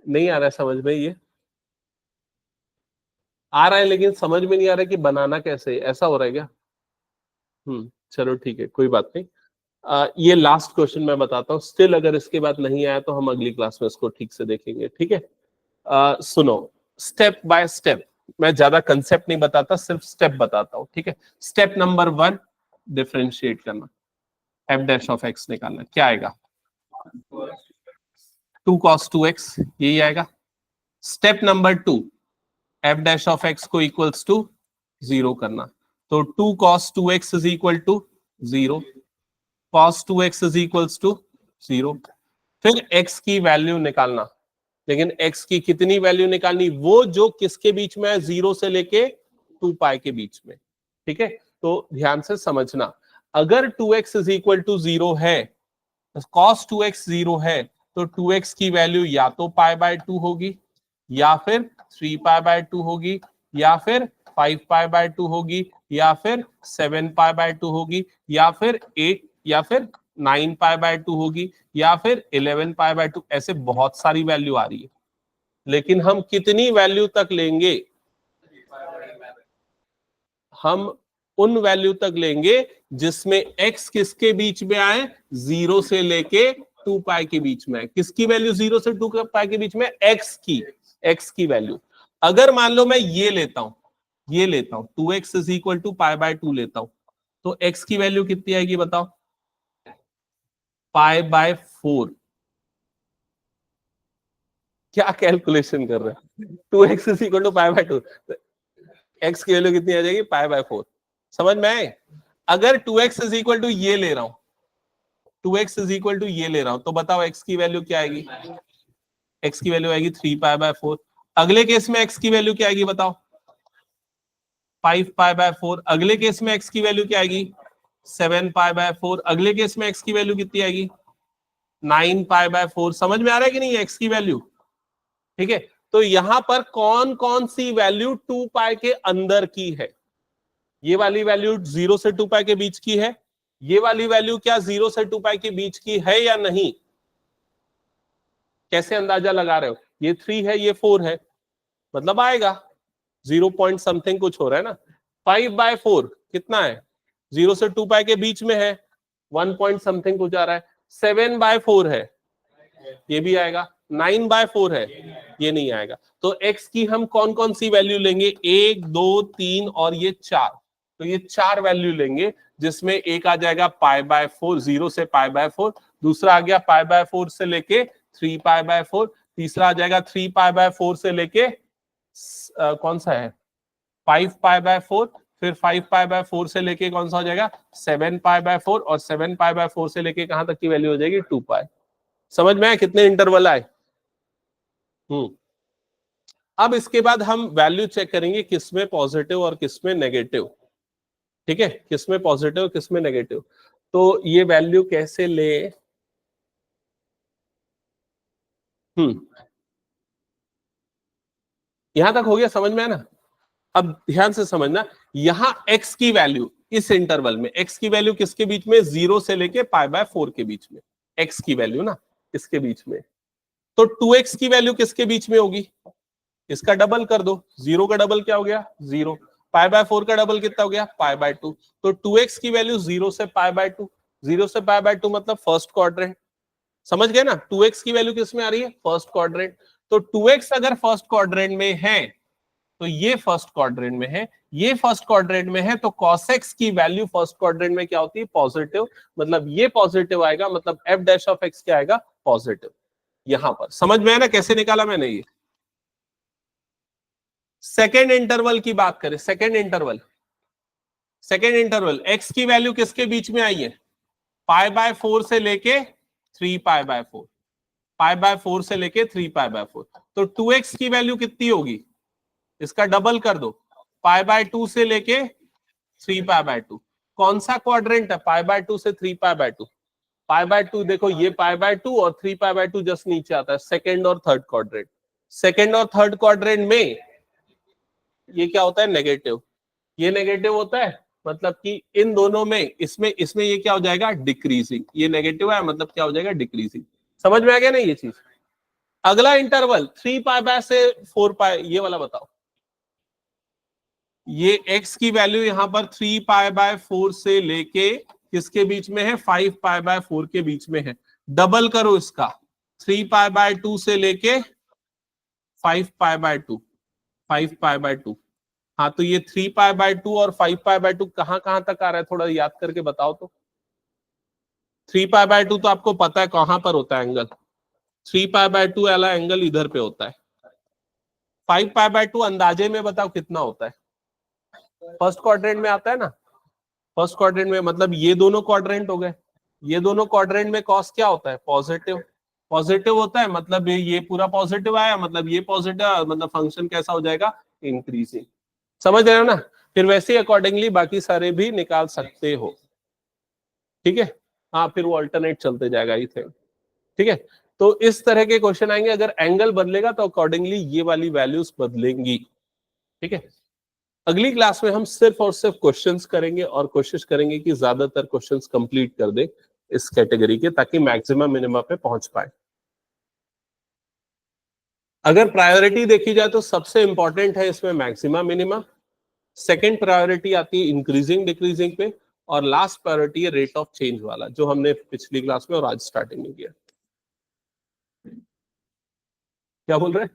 नहीं आ रहा है समझ में? ये आ रहा है लेकिन समझ में नहीं आ रहा है कि बनाना कैसे, ऐसा हो रहा है क्या? चलो ठीक है, कोई बात नहीं। ये लास्ट क्वेश्चन मैं बताता हूँ, स्टिल अगर इसके बाद नहीं आया तो हम अगली क्लास में इसको ठीक से देखेंगे। ठीक है, सुनो स्टेप बाय स्टेप, मैं ज्यादा कंसेप्ट नहीं बताता, सिर्फ स्टेप बताता हूँ। ठीक है, स्टेप नंबर 1 डिफरेंशिएट करना, एफ डैश ऑफ एक्स निकालना। क्या आएगा 2 cos 2x, यही आएगा। Step number 2 F dash of X को इक्वल्स टू 0 करना, तो 2 cos 2x is equal to 0, cos 2x is equals to 0। फिर x की वैल्यू निकालना, लेकिन x की कितनी वैल्यू निकालनी? वो जो किसके बीच में है, 0 से लेके 2π के बीच में। ठीक है, तो ध्यान से समझना, अगर 2x इज इक्वल टू 0 है, cos 2x 0 है, तो 2x की वैल्यू या तो π/2 होगी, या फिर 3π/2 होगी, या फिर 5π/2 होगी, या फिर 7π/2 होगी, या फिर 8, या फिर 9π/2 होगी, या फिर 11π/2। ऐसे बहुत सारी वैल्यू आ रही है, लेकिन हम कितनी वैल्यू तक लेंगे? हम उन वैल्यू तक लेंगे जिसमें x किसके बीच में आए, 0 से लेके 2π के बीच में। किसकी वैल्यू 0 से 2π के बीच में? x की वैल्यू। अगर मान लो मैं ये लेता हूं 2x इज इक्वल टू π/2 लेता हूं, तो x की वैल्यू कितनी आएगी बताओ? π/4। क्या कैलकुलेशन कर रहे हैं? 2x is equal to π/2, x की वैल्यू कितनी आ जाएगी? π/4। समझ में आए? अगर 2x इज इक्वल टू ये ले रहा हूं, 2x इज इक्वल टू ये ले रहा हूं, तो बताओ x की वैल्यू क्या आएगी? x की वैल्यू आएगी 3π/4। अगले केस में x की वैल्यू क्या आएगी बताओ? 5π/4। अगले केस में x की वैल्यू क्या आएगी? 7π/4। अगले केस में x की वैल्यू कितनी आएगी? 9π/4। समझ में आ रहा है कि नहीं x की वैल्यू? ठीक है, तो यहां पर कौन कौन सी वैल्यू 2π के अंदर की है? ये वाली वैल्यू 0 से 2π के बीच की है, ये वाली वैल्यू क्या 0 से 2π के बीच की है या नहीं? कैसे अंदाजा लगा रहे हो? ये 3 है, ये 4 है, मतलब आएगा 0 पॉइंट समथिंग कुछ हो रहा है ना। 5/4 कितना है? 0 से 2π के बीच में है, 1 पॉइंट समथिंग कुछ आ रहा है। 7/4 है, ये भी आएगा। 9/4 है, ये नहीं आएगा। तो x की हम कौन कौन सी वैल्यू लेंगे? 1, 2, 3 और ये 4। तो ये 4 वैल्यू लेंगे, जिसमें एक आ जाएगा π/4, 0 से π/4, दूसरा आ गया π/4 से लेके 3π/4, तीसरा आ जाएगा 3π/4 से लेके कौन सा है 5π/4, फिर 5π/4 से लेके कौन सा हो जाएगा 7π/4, और 7π/4 से लेके कहां तक की वैल्यू हो जाएगी 2π। समझ में आया कितने इंटरवल आए? अब इसके बाद हम वैल्यू चेक करेंगे किसमें पॉजिटिव और किसमें नेगेटिव। ठीक है, किसमें पॉजिटिव किसमें नेगेटिव। तो ये वैल्यू कैसे ले? यहां तक हो गया, समझ में है ना? अब ध्यान से समझना, यहां x की वैल्यू इस इंटरवल में, x की वैल्यू किसके बीच में, 0 से लेके π/4 के बीच में, x की वैल्यू ना इसके बीच में। तो 2x की वैल्यू किसके बीच में होगी, इसका डबल कर दो, 0 का डबल क्या हो गया 0, π/4 का डबल कितना हो गया π/2। तो 2x की वैल्यू 0 से π/2, 0 से π/2 मतलब फर्स्ट क्वाड्रेंट, समझ गए ना? 2x की वैल्यू किस में आ रही है, फर्स्ट क्वाड्रेंट। तो 2x अगर फर्स्ट क्वाड्रेंट में है तो ये फर्स्ट क्वाड्रेंट में है, ये फर्स्ट क्वाड्रेंट में है, तो cos x की वैल्यू फर्स्ट क्वाड्रेंट में क्या होती है, पॉजिटिव। मतलब ये पॉजिटिव आएगा, मतलब f डैश ऑफ x क्या आएगा, पॉजिटिव। यहां पर समझ में है ना कैसे निकाला मैंने ये? सेकेंड इंटरवल की बात करें, सेकेंड इंटरवल x की वैल्यू किसके बीच में आई है, π/4 से लेके 3π/4, π/4 से लेके 3π/4। तो 2x की वैल्यू कितनी होगी, इसका डबल कर दो, π/2 से लेके 3π/2। कौन सा क्वाड्रेंट है, π/2 से 3π/2? π/2 देखो, ये π/2 और 3π/2 जस्ट नीचे आता है, सेकेंड और थर्ड क्वाड्रेंट। सेकेंड और थर्ड क्वाड्रेंट में ये क्या होता है, नेगेटिव। ये नेगेटिव होता है, मतलब कि इन दोनों में, इसमें इसमें ये क्या हो जाएगा, डिक्रीजिंग। ये नेगेटिव है, मतलब क्या हो जाएगा, डिक्रीजिंग। समझ में आ गया ना ये चीज? अगला इंटरवल 3π से 4π, ये वाला बताओ। ये x की वैल्यू यहां पर 3π/4 से लेके किसके बीच में है, 5π/4 के बीच में है। डबल करो इसका, 3π/2 से लेके 5π/2, 5π/2। हाँ, तो ये 3π/2 और 5π/2 कहां कहां तक आ रहा है, थोड़ा याद करके बताओ तो। 3π/2 तो आपको पता है कहां पर होता है एंगल, 3π/2 वाला एंगल इधर पे होता है। 5π/2 अंदाजे में बताओ कितना होता है, फर्स्ट क्वाड्रेंट में आता है ना, फर्स्ट क्वाड्रेंट में, मतलब ये दोनों क्वाड्रेंट हो गए, ये दोनों क्वाड्रेंट में कॉस क्या होता है, पॉजिटिव। पॉजिटिव होता है, मतलब ये पूरा पॉजिटिव आया, मतलब ये पॉजिटिव, मतलब फंक्शन कैसा हो जाएगा, इंक्रीजिंग। समझ रहे हो ना? फिर वैसे ही अकॉर्डिंगली बाकी सारे भी निकाल सकते हो, ठीक है? हाँ, फिर वो अल्टरनेट चलते जाएगा ही थे, ठीक है? तो इस तरह के क्वेश्चन आएंगे, अगर एंगल बदलेगा तो अकॉर्डिंगली ये वाली वैल्यूज बदलेंगी, ठीक है? अगली क्लास में हम सिर्फ और सिर्फ क्वेश्चंस करेंगे और कोशिश करेंगे कि ज्यादातर क्वेश्चंस कंप्लीट कर दे इस कैटेगरी के, ताकि मैक्सिमम मिनिमम पे पहुंच पाए। अगर प्रायोरिटी देखी जाए तो सबसे इंपॉर्टेंट है इसमें मैक्सिमम मिनिमम, सेकंड प्रायोरिटी आती है इंक्रीजिंग डिक्रीजिंग पे, और लास्ट प्रायोरिटी है रेट ऑफ चेंज वाला, जो हमने पिछली क्लास में और आज स्टार्टिंग में किया। क्या बोल रहे हैं?